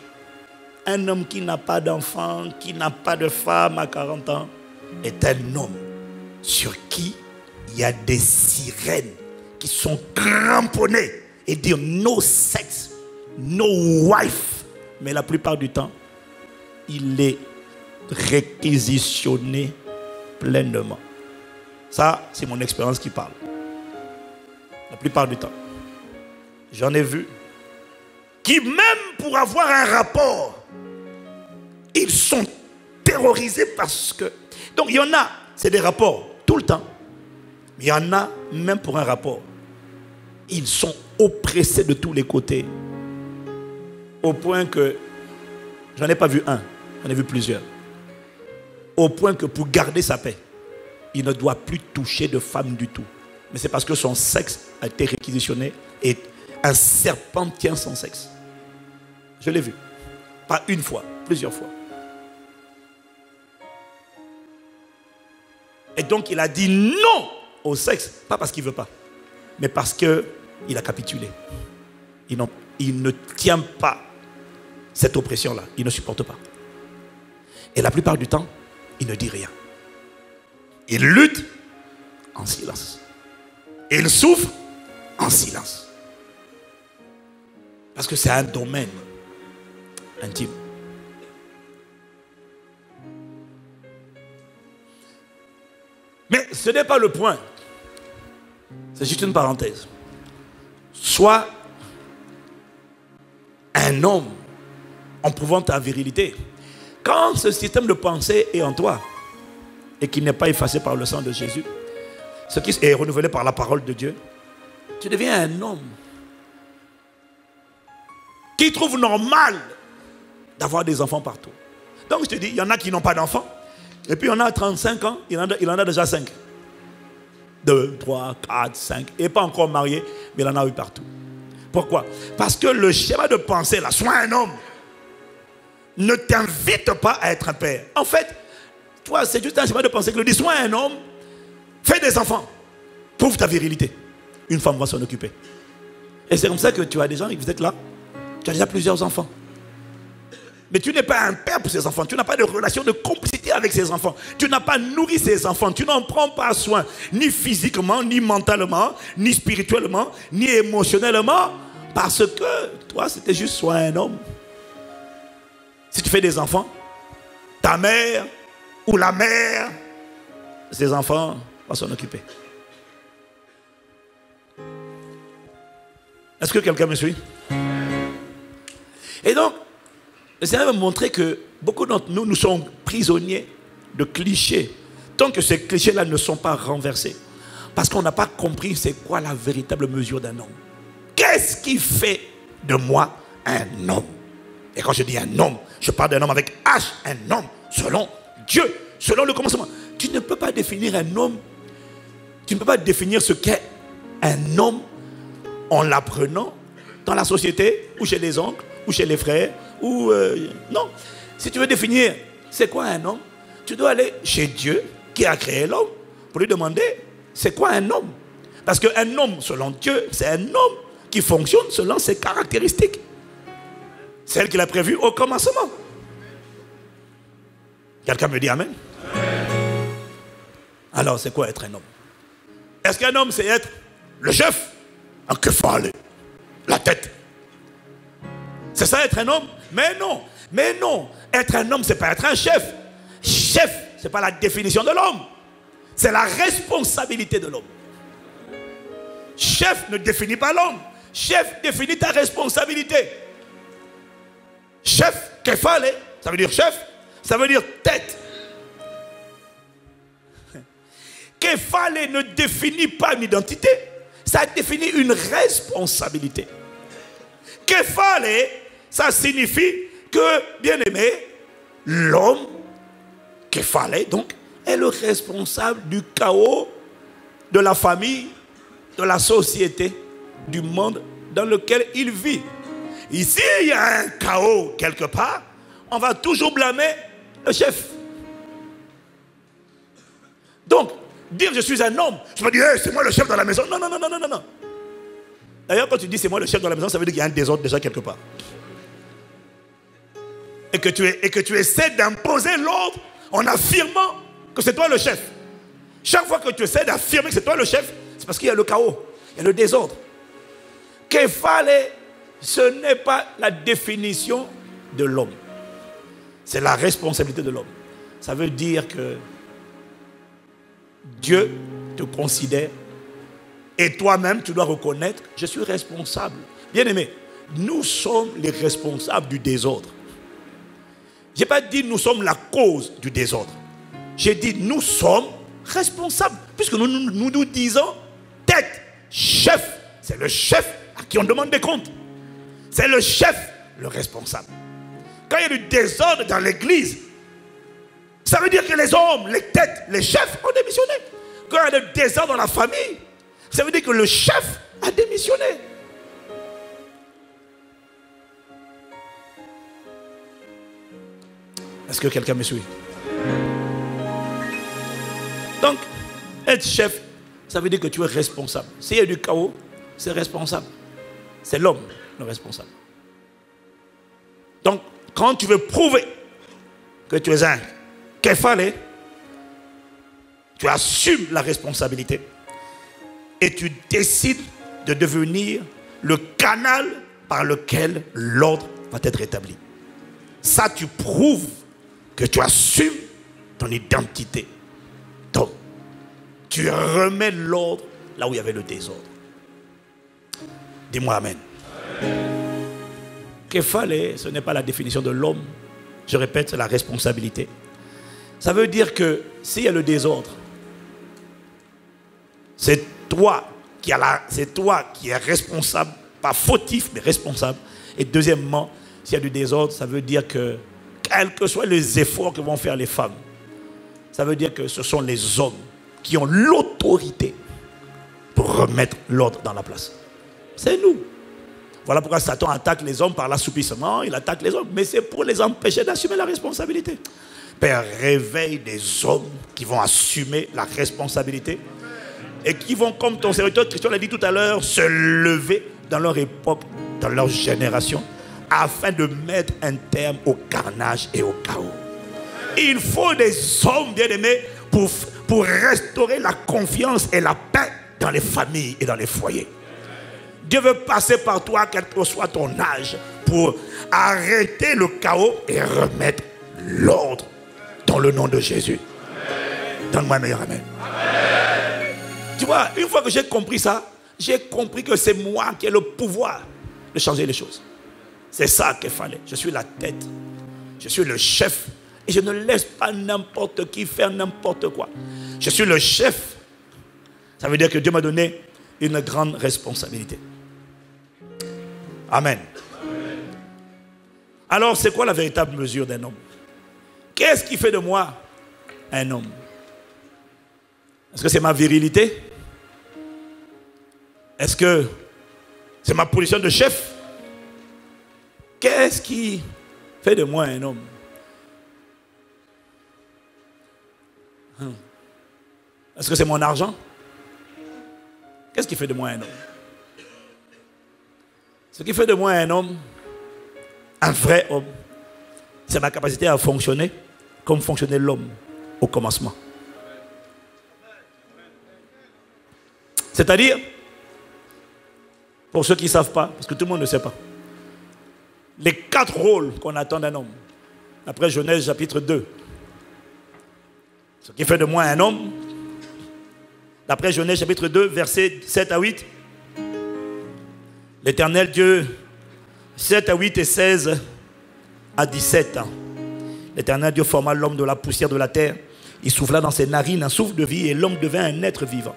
un homme qui n'a pas d'enfant, qui n'a pas de femme à 40 ans, est un homme sur qui il y a des sirènes qui sont cramponnées et dire no sex, no wife. Mais la plupart du temps, il est réquisitionné pleinement. Ça, c'est mon expérience qui parle. La plupart du temps. J'en ai vu qui, même pour avoir un rapport, ils sont terrorisés parce que... Donc, il y en a, c'est des rapports tout le temps. Mais il y en a, même pour un rapport, ils sont oppressés de tous les côtés. Au point que, j'en ai pas vu un, j'en ai vu plusieurs. Au point que pour garder sa paix, il ne doit plus toucher de femme du tout. Mais c'est parce que son sexe a été réquisitionné et un serpent tient son sexe. Je l'ai vu. Pas une fois, plusieurs fois. Et donc il a dit non au sexe, pas parce qu'il ne veut pas, mais parce qu'il a capitulé. Il ne tient pas cette oppression-là. Il ne supporte pas. Et la plupart du temps, il ne dit rien. Il lutte en silence. Il souffre en silence. Parce que c'est un domaine intime. Mais ce n'est pas le point. C'est juste une parenthèse. Sois un homme en prouvant ta virilité. Quand ce système de pensée est en toi et qu'il n'est pas effacé par le sang de Jésus, ce qui est renouvelé par la parole de Dieu, tu deviens un homme qui trouve normal d'avoir des enfants partout. Donc je te dis, il y en a qui n'ont pas d'enfants. Et puis il y en a 35 ans, il en a déjà 5. 2, 3, 4, 5. Et pas encore marié, mais il en a eu partout. Pourquoi? Parce que le schéma de pensée, là, sois un homme, ne t'invite pas à être un père. En fait, toi, c'est juste un schéma de pensée qui le dit, sois un homme, fais des enfants, prouve ta virilité. Une femme va s'en occuper. Et c'est comme ça que tu as des gens, vous êtes là, tu as déjà plusieurs enfants. Mais tu n'es pas un père pour ces enfants. Tu n'as pas de relation de complicité avec ces enfants. Tu n'as pas nourri ces enfants. Tu n'en prends pas soin, ni physiquement, ni mentalement, ni spirituellement, ni émotionnellement. Parce que toi, c'était juste sois un homme. Si tu fais des enfants, ta mère ou la mère, ces enfants vont s'en occuper. Est-ce que quelqu'un me suit? Et donc, le Seigneur va montrer que beaucoup d'entre nous, nous sommes prisonniers de clichés. Tant que ces clichés-là ne sont pas renversés. Parce qu'on n'a pas compris c'est quoi la véritable mesure d'un homme. Qu'est-ce qui fait de moi un homme? Et quand je dis un homme, je parle d'un homme avec H, un homme selon Dieu, selon le commencement. Tu ne peux pas définir un homme, tu ne peux pas définir ce qu'est un homme en l'apprenant dans la société, ou chez les oncles, ou chez les frères, ou non. Si tu veux définir c'est quoi un homme, tu dois aller chez Dieu qui a créé l'homme pour lui demander c'est quoi un homme. Parce qu'un homme selon Dieu, c'est un homme qui fonctionne selon ses caractéristiques, celles qu'il a prévues au commencement. Quelqu'un me dit amen? Alors c'est quoi être un homme? Est-ce qu'un homme c'est être le chef? En que fallait la tête? C'est ça être un homme? Mais non. Mais non, être un homme, ce n'est pas être un chef. Chef, ce n'est pas la définition de l'homme. C'est la responsabilité de l'homme. Chef ne définit pas l'homme. Chef définit ta responsabilité. Chef, kefale, ça veut dire chef, ça veut dire tête. Kefale ne définit pas une identité, ça définit une responsabilité. Kefale, ça signifie que, bien aimé, l'homme, kefale, donc, est le responsable du chaos de la famille, de la société, du monde dans lequel il vit. Ici, il y a un chaos quelque part, on va toujours blâmer le chef. Donc, dire je suis un homme, je me dis hey, c'est moi le chef dans la maison. Non, non, non, non, non, non. D'ailleurs, quand tu dis c'est moi le chef dans la maison, ça veut dire qu'il y a un désordre déjà quelque part. Et que tu essaies d'imposer l'ordre en affirmant que c'est toi le chef. Chaque fois que tu essaies d'affirmer que c'est toi le chef, c'est parce qu'il y a le chaos, il y a le désordre. Kefale, ce n'est pas la définition de l'homme. C'est la responsabilité de l'homme. Ça veut dire que Dieu te considère et toi-même tu dois reconnaître, je suis responsable. Bien aimé, nous sommes les responsables du désordre. Je n'ai pas dit nous sommes la cause du désordre. J'ai dit nous sommes responsables. Puisque nous disons tête, chef. C'est le chef à qui on demande des comptes. C'est le chef, le responsable. Quand il y a du désordre dans l'église, ça veut dire que les hommes, les têtes, les chefs ont démissionné. Quand il y a du désordre dans la famille, ça veut dire que le chef a démissionné. Est-ce que quelqu'un me suit? Donc, être chef, ça veut dire que tu es responsable. S'il y a du chaos, c'est responsable. C'est l'homme le responsable. Donc, quand tu veux prouver que tu es un kefale, tu assumes la responsabilité et tu décides de devenir le canal par lequel l'ordre va être établi. Ça, tu prouves que tu assumes ton identité d'homme. Tu remets l'ordre là où il y avait le désordre. Dis-moi amen. Kefale, ce n'est pas la définition de l'homme. Je répète, c'est la responsabilité. Ça veut dire que s'il y a le désordre, c'est toi qui es responsable, pas fautif, mais responsable. Et deuxièmement, s'il y a du désordre, ça veut dire que, quels que soient les efforts que vont faire les femmes, ça veut dire que ce sont les hommes qui ont l'autorité pour remettre l'ordre dans la place. C'est nous. Voilà pourquoi Satan attaque les hommes par l'assouplissement, il attaque les hommes, mais c'est pour les empêcher d'assumer la responsabilité. Père, réveille des hommes qui vont assumer la responsabilité et qui vont, comme ton serviteur Christian l'a dit tout à l'heure, se lever dans leur époque, dans leur génération, afin de mettre un terme au carnage et au chaos. Il faut des hommes bien-aimés pour restaurer la confiance et la paix dans les familles et dans les foyers. Dieu veut passer par toi, quel que soit ton âge, pour arrêter le chaos et remettre l'ordre dans le nom de Jésus. Donne-moi un meilleur amen. Amen. Tu vois, une fois que j'ai compris ça, j'ai compris que c'est moi qui ai le pouvoir de changer les choses. C'est ça qu'il fallait. Je suis la tête. Je suis le chef. Et je ne laisse pas n'importe qui faire n'importe quoi. Je suis le chef. Ça veut dire que Dieu m'a donné une grande responsabilité. Amen. Alors, c'est quoi la véritable mesure d'un homme? Qu'est-ce qui fait de moi un homme? Est-ce que c'est ma virilité? Est-ce que c'est ma position de chef? Qu'est-ce qui fait de moi un homme? Est-ce que c'est mon argent? Qu'est-ce qui fait de moi un homme? Ce qui fait de moi un homme, un vrai homme, c'est ma capacité à fonctionner comme fonctionnait l'homme au commencement. C'est-à-dire, pour ceux qui ne savent pas, parce que tout le monde ne sait pas, les 4 rôles qu'on attend d'un homme. Après Genèse chapitre 2. Ce qui fait de moi un homme. D'après Genèse chapitre 2, versets 7 à 8. L'Éternel Dieu, 7 à 8 et 16 à 17 ans. L'Éternel Dieu forma l'homme de la poussière de la terre. Il souffla dans ses narines un souffle de vie et l'homme devint un être vivant.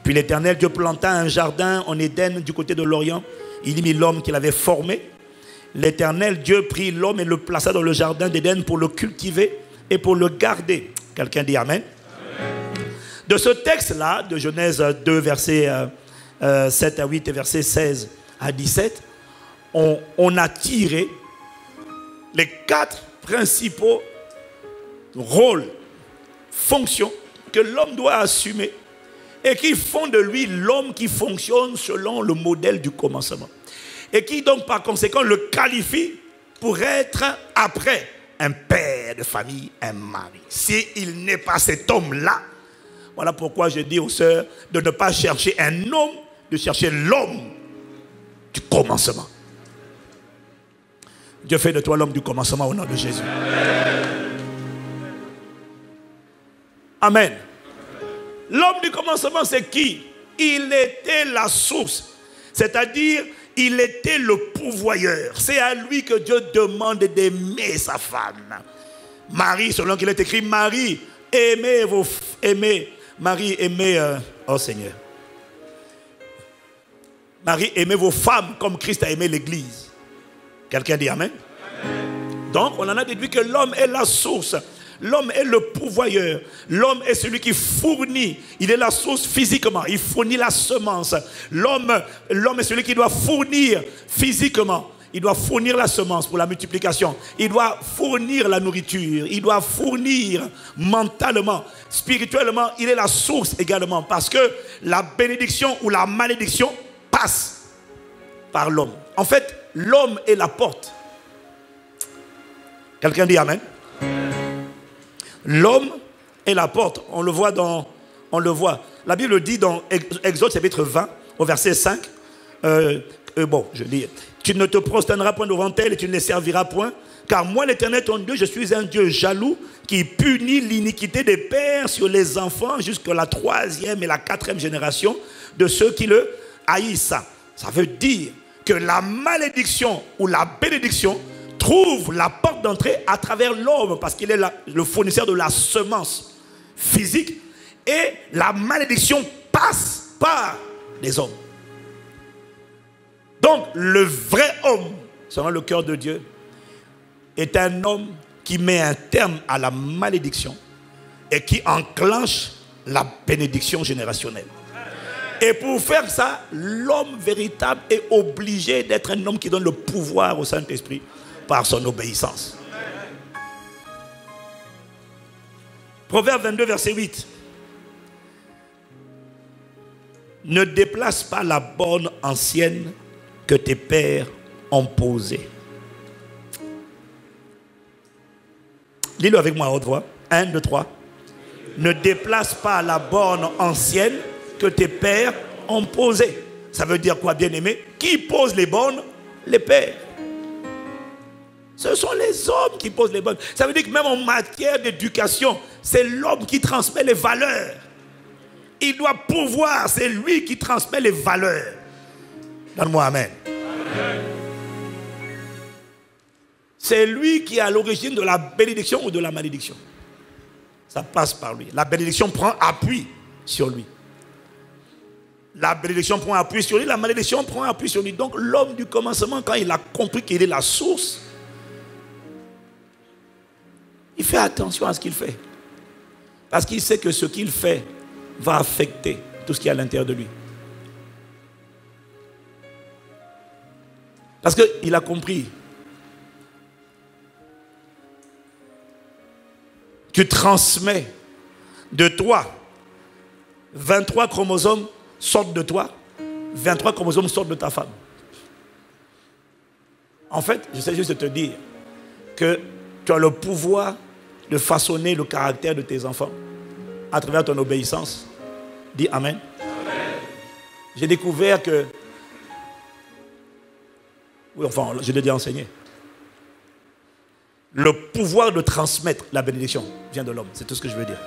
Puis l'Éternel Dieu planta un jardin en Éden du côté de l'Orient. Il y mit l'homme qu'il avait formé. L'Éternel Dieu prit l'homme et le plaça dans le jardin d'Éden pour le cultiver et pour le garder. Quelqu'un dit Amen. De ce texte-là, de Genèse 2, versets 7 à 8 et versets 16 à 17, on a tiré les 4 principaux rôles, fonctions que l'homme doit assumer et qui font de lui l'homme qui fonctionne selon le modèle du commencement. Et qui donc par conséquent le qualifie pour être après un père de famille, un mari. S'il n'est pas cet homme-là, voilà pourquoi je dis aux sœurs de ne pas chercher un homme, de chercher l'homme du commencement. Dieu fait de toi l'homme du commencement au nom de Jésus. Amen. L'homme du commencement, c'est qui? Il était la source. C'est-à-dire, il était le pourvoyeur. C'est à lui que Dieu demande d'aimer sa femme. Marie, selon qu'il est écrit, Marie, aimez oh Seigneur. Marie, aimez vos femmes comme Christ a aimé l'Église. Quelqu'un dit Amen. Donc, on en a déduit que l'homme est la source. L'homme est le pourvoyeur. L'homme est celui qui fournit. Il est la source physiquement. Il fournit la semence. L'homme est celui qui doit fournir physiquement. Il doit fournir la semence pour la multiplication. Il doit fournir la nourriture. Il doit fournir mentalement, spirituellement. Il est la source également. Parce que la bénédiction ou la malédiction passe par l'homme. En fait, l'homme est la porte. Quelqu'un dit Amen. L'homme est la porte. On le voit. La Bible dit dans Exode chapitre 20, au verset 5. Je lis. Tu ne te prosterneras point devant elle et tu ne les serviras point. Car moi, l'Éternel ton Dieu, je suis un Dieu jaloux qui punit l'iniquité des pères sur les enfants jusqu'à la 3e et la 4e génération de ceux qui le haïssent. Ça veut dire que la malédiction ou la bénédiction trouve la porte d'entrée à travers l'homme parce qu'il est le fournisseur de la semence physique et la malédiction passe par les hommes. Donc le vrai homme, selon le cœur de Dieu, est un homme qui met un terme à la malédiction et qui enclenche la bénédiction générationnelle. Et pour faire ça, l'homme véritable est obligé d'être un homme qui donne le pouvoir au Saint-Esprit par son obéissance. Proverbe 22, verset 8. Ne déplace pas la borne ancienne que tes pères ont posée. Lis-le avec moi à haute voix. 1, 2, 3. Ne déplace pas la borne ancienne que tes pères ont posée. Ça veut dire quoi, bien-aimé? Qui pose les bornes? Les pères. Ce sont les hommes qui posent les bornes. Ça veut dire que même en matière d'éducation, c'est l'homme qui transmet les valeurs. Il doit pouvoir, c'est lui qui transmet les valeurs. Donne-moi Amen. Amen. C'est lui qui est à l'origine de la bénédiction ou de la malédiction. Ça passe par lui. La bénédiction prend appui sur lui. La bénédiction prend appui sur lui, la malédiction prend appui sur lui. Donc l'homme du commencement, quand il a compris qu'il est la source, il fait attention à ce qu'il fait. Parce qu'il sait que ce qu'il fait va affecter tout ce qui est à l'intérieur de lui. Parce qu'il a compris. Tu transmets de toi 23 chromosomes sortent de toi, 23 chromosomes sortent de ta femme. En fait, je sais juste te dire que tu as le pouvoir de façonner le caractère de tes enfants à travers ton obéissance. Dis Amen. Amen. J'ai découvert que... Oui, enfin, je l'ai déjà enseigné. Le pouvoir de transmettre la bénédiction vient de l'homme. C'est tout ce que je veux dire.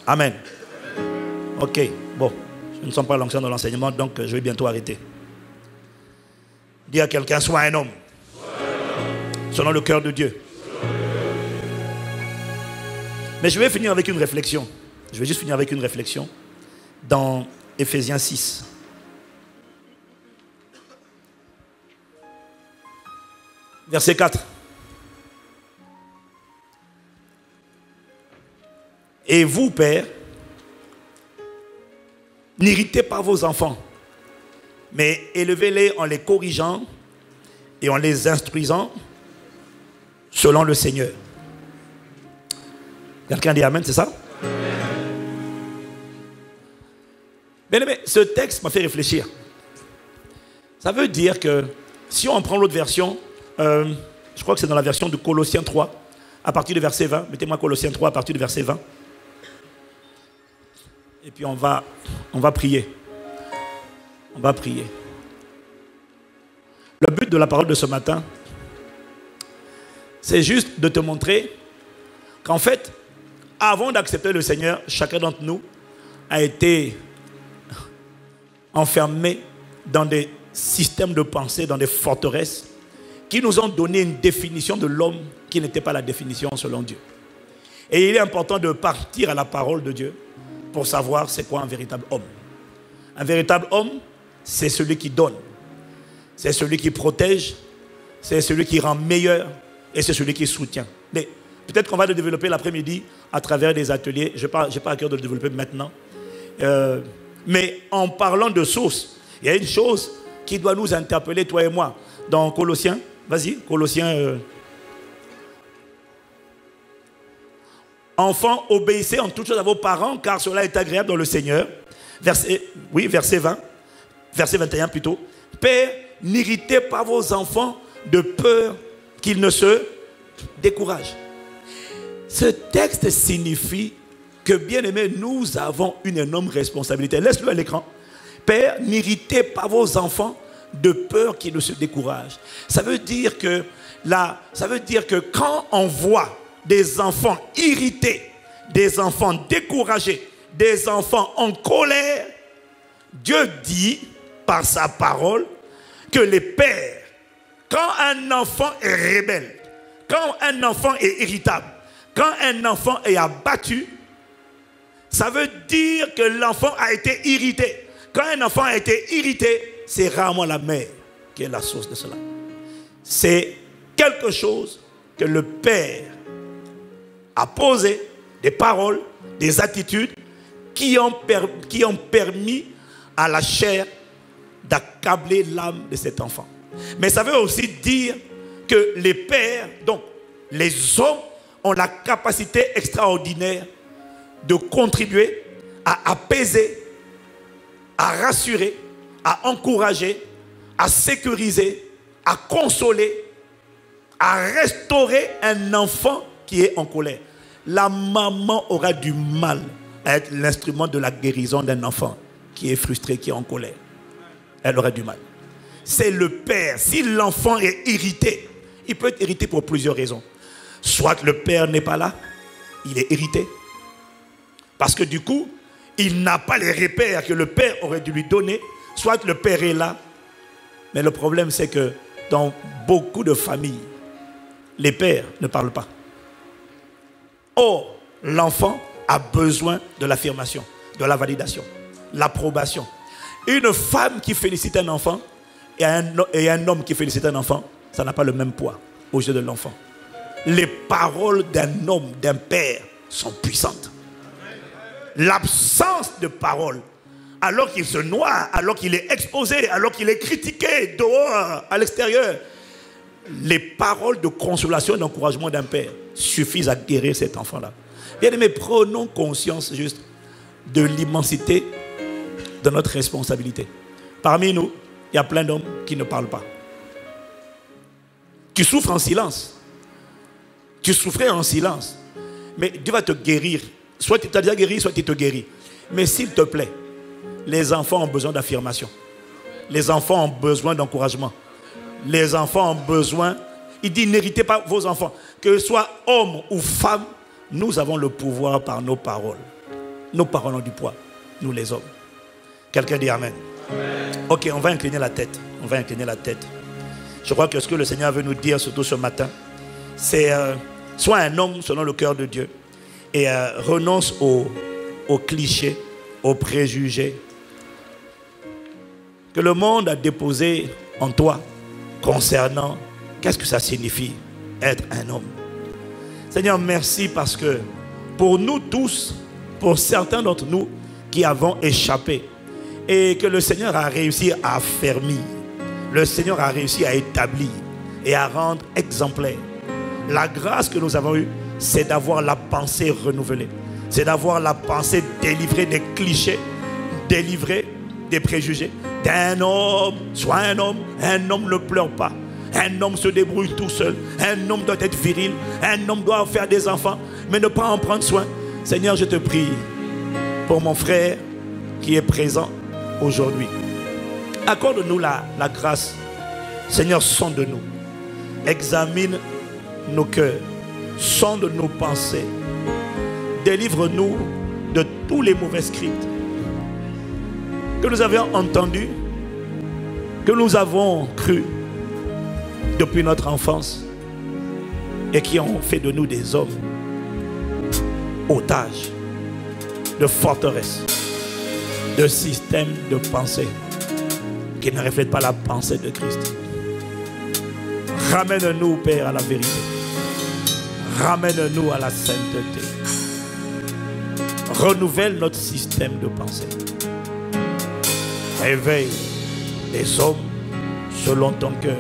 Amen. Ok, bon. Nous ne sommes pas l'onction de l'enseignement, donc je vais bientôt arrêter. Dis à quelqu'un, sois un homme. Selon le cœur de Dieu. Mais je vais finir avec une réflexion. Je vais juste finir avec une réflexion. Dans Éphésiens 6. Verset 4. Et vous, pères, n'irritez pas vos enfants, mais élevez-les en les corrigeant et en les instruisant selon le Seigneur. Quelqu'un dit Amen, c'est ça? Bien aimé, ce texte m'a fait réfléchir. Ça veut dire que si on prend l'autre version, je crois que c'est dans la version de Colossiens 3, à partir du verset 20. Mettez-moi Colossiens 3 à partir du verset 20. Et puis on va prier. On va prier. Le but de la parole de ce matin, c'est juste de te montrer qu'en fait, avant d'accepter le Seigneur, chacun d'entre nous a été enfermé dans des systèmes de pensée, dans des forteresses qui nous ont donné une définition de l'homme qui n'était pas la définition selon Dieu. Et il est important de partir à la parole de Dieu pour savoir c'est quoi un véritable homme. Un véritable homme, c'est celui qui donne, c'est celui qui protège, c'est celui qui rend meilleur et c'est celui qui soutient. Mais peut-être qu'on va le développer l'après-midi à travers des ateliers. Je n'ai pas à cœur de le développer maintenant. Mais en parlant de source, il y a une chose qui doit nous interpeller, toi et moi. Dans Colossiens, vas-y, Colossiens. Enfants, obéissez en toutes choses à vos parents, car cela est agréable dans le Seigneur. Verset 20, verset 21 plutôt. Père, n'irritez pas vos enfants de peur qu'ils ne se découragent. Ce texte signifie que, bien aimé, nous avons une énorme responsabilité. Laisse-le à l'écran. Père, n'irritez pas vos enfants de peur qu'ils ne se découragent. Ça veut dire que quand on voit des enfants irrités, des enfants découragés, des enfants en colère, Dieu dit par sa parole que les pères, quand un enfant est rebelle, quand un enfant est irritable, quand un enfant est abattu, ça veut dire que l'enfant a été irrité. Quand un enfant a été irrité, c'est rarement la mère qui est la source de cela. C'est quelque chose que le père a posé, des paroles, des attitudes qui ont permis à la chair d'accabler l'âme de cet enfant. Mais ça veut aussi dire que les pères, donc les hommes, ont la capacité extraordinaire de contribuer à apaiser, à rassurer, à encourager, à sécuriser, à consoler, à restaurer un enfant qui est en colère. La maman aura du mal à être l'instrument de la guérison d'un enfant qui est frustré, qui est en colère. Elle aura du mal. C'est le père. Si l'enfant est irrité, il peut être irrité pour plusieurs raisons. Soit le père n'est pas là, il est irrité. Parce que du coup, il n'a pas les repères que le père aurait dû lui donner. Soit le père est là. Mais le problème, c'est que dans beaucoup de familles, les pères ne parlent pas. Or, l'enfant a besoin de l'affirmation, de la validation, l'approbation. Une femme qui félicite un enfant et un homme qui félicite un enfant, ça n'a pas le même poids aux yeux de l'enfant. Les paroles d'un homme, d'un père sont puissantes. L'absence de paroles, alors qu'il se noie, alors qu'il est exposé, alors qu'il est critiqué dehors, à l'extérieur, les paroles de consolation et d'encouragement d'un père suffisent à guérir cet enfant-là. Bien aimé, prenons conscience juste de l'immensité de notre responsabilité. Parmi nous, il y a plein d'hommes qui ne parlent pas. Tu souffres en silence. Tu souffrais en silence. Mais Dieu va te guérir. Soit tu t'as déjà guéri, soit il te guérit. Mais s'il te plaît, les enfants ont besoin d'affirmation. Les enfants ont besoin d'encouragement. Les enfants ont besoin. Il dit, n'héritez pas vos enfants. que ce soit homme ou femme, nous avons le pouvoir par nos paroles. Nos paroles ont du poids, nous les hommes. Quelqu'un dit Amen. Ok, on va incliner la tête. On va incliner la tête. Je crois que ce que le Seigneur veut nous dire, surtout ce matin, c'est sois un homme selon le cœur de Dieu et renonce aux clichés, aux préjugés que le monde a déposés en toi concernant qu'est-ce que ça signifie être un homme. Seigneur, merci parce que pour nous tous, pour certains d'entre nous qui avons échappé et que le Seigneur a réussi à affermir, le Seigneur a réussi à établir et à rendre exemplaire. La grâce que nous avons eue, c'est d'avoir la pensée renouvelée. C'est d'avoir la pensée délivrée des clichés, délivrée des préjugés. D'un homme, soit un homme ne pleure pas. Un homme se débrouille tout seul. Un homme doit être viril. Un homme doit faire des enfants, mais ne pas en prendre soin. Seigneur, je te prie pour mon frère qui est présent aujourd'hui. Accorde-nous la grâce. Seigneur, sonde-nous. Examine nos cœurs. Sonde nos pensées. Délivre-nous de tous les mauvais scripts que nous avions entendus, que nous avons cru depuis notre enfance et qui ont fait de nous des hommes otages de forteresses, de systèmes de pensée qui ne reflètent pas la pensée de Christ. Ramène-nous, Père, à la vérité. Ramène-nous à la sainteté. Renouvelle notre système de pensée. Réveille des hommes selon ton cœur.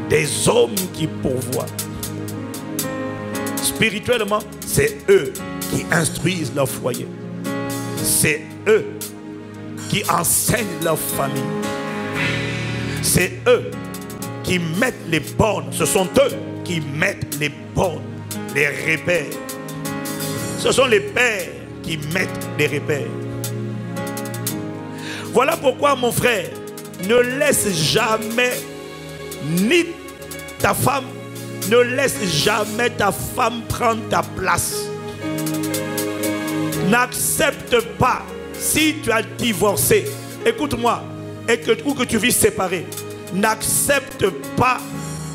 Des hommes qui pourvoient. Spirituellement, c'est eux qui instruisent leur foyer. C'est eux qui enseignent leur famille. C'est eux qui mettent les bornes. Ce sont eux qui mettent les bornes, les repères. Ce sont les pères qui mettent les repères. Voilà pourquoi, mon frère, ne laisse jamais ni ta femme, ne laisse jamais ta femme prendre ta place. N'accepte pas, si tu as divorcé, écoute-moi, ou que tu vis séparé, n'accepte pas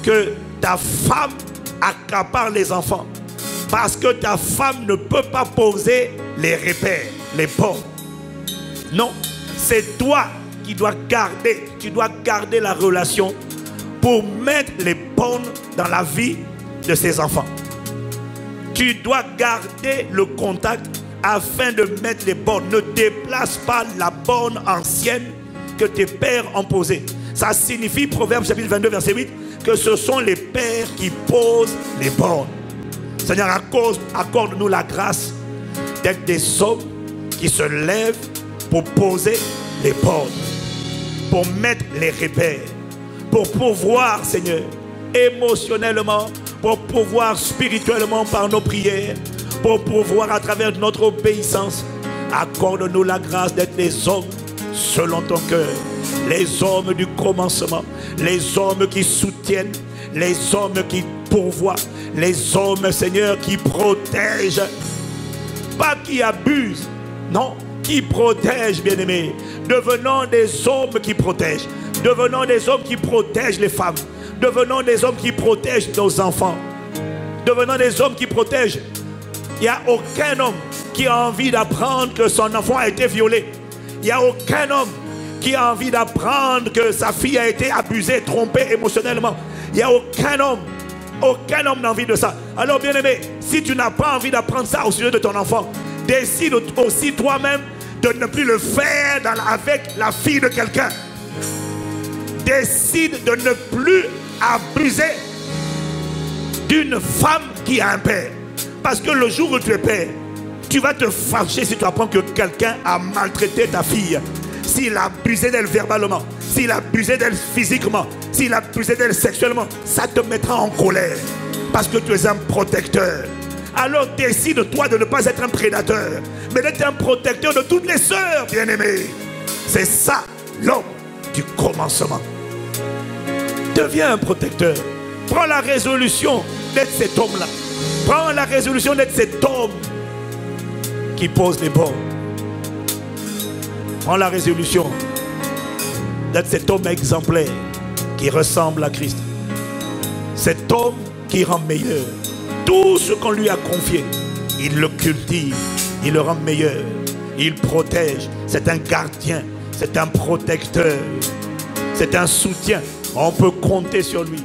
que ta femme accapare les enfants. Parce que ta femme ne peut pas poser les repères, les bornes. Non, c'est toi qui dois garder la relation pour mettre les bornes dans la vie de ses enfants. Tu dois garder le contact afin de mettre les bornes. Ne déplace pas la borne ancienne que tes pères ont posée. Ça signifie, Proverbe chapitre 22, verset 8, que ce sont les pères qui posent les bornes. Seigneur, accorde-nous la grâce d'être des hommes qui se lèvent pour poser les bornes, pour mettre les repères, pour pouvoir, Seigneur, émotionnellement, pour pouvoir spirituellement par nos prières, pour pouvoir à travers notre obéissance. Accorde-nous la grâce d'être les hommes selon ton cœur, les hommes du commencement, les hommes qui soutiennent, les hommes qui pourvoient, les hommes, Seigneur, qui protègent, pas qui abusent, non, qui protègent, bien-aimés. Devenons des hommes qui protègent. Devenons des hommes qui protègent les femmes. Devenons des hommes qui protègent nos enfants. Devenons des hommes qui protègent. Il n'y a aucun homme qui a envie d'apprendre que son enfant a été violé. Il n'y a aucun homme qui a envie d'apprendre que sa fille a été abusée, trompée émotionnellement. Il n'y a aucun homme n'a envie de ça. Alors bien aimé, si tu n'as pas envie d'apprendre ça au sujet de ton enfant, décide aussi toi-même de ne plus le faire avec la fille de quelqu'un. Décide de ne plus abuser d'une femme qui a un père. Parce que le jour où tu es père, tu vas te fâcher si tu apprends que quelqu'un a maltraité ta fille. S'il a abusé d'elle verbalement, s'il a abusé d'elle physiquement, s'il a abusé d'elle sexuellement, ça te mettra en colère. Parce que tu es un protecteur. Alors décide-toi de ne pas être un prédateur, mais d'être un protecteur de toutes les sœurs bien-aimées. C'est ça l'homme du commencement. Deviens un protecteur. Prends la résolution d'être cet homme-là. Prends la résolution d'être cet homme qui pose les bornes. Prends la résolution d'être cet homme exemplaire qui ressemble à Christ. Cet homme qui rend meilleur. Tout ce qu'on lui a confié, il le cultive, il le rend meilleur, il protège. C'est un gardien, c'est un protecteur, c'est un soutien. On peut compter sur lui.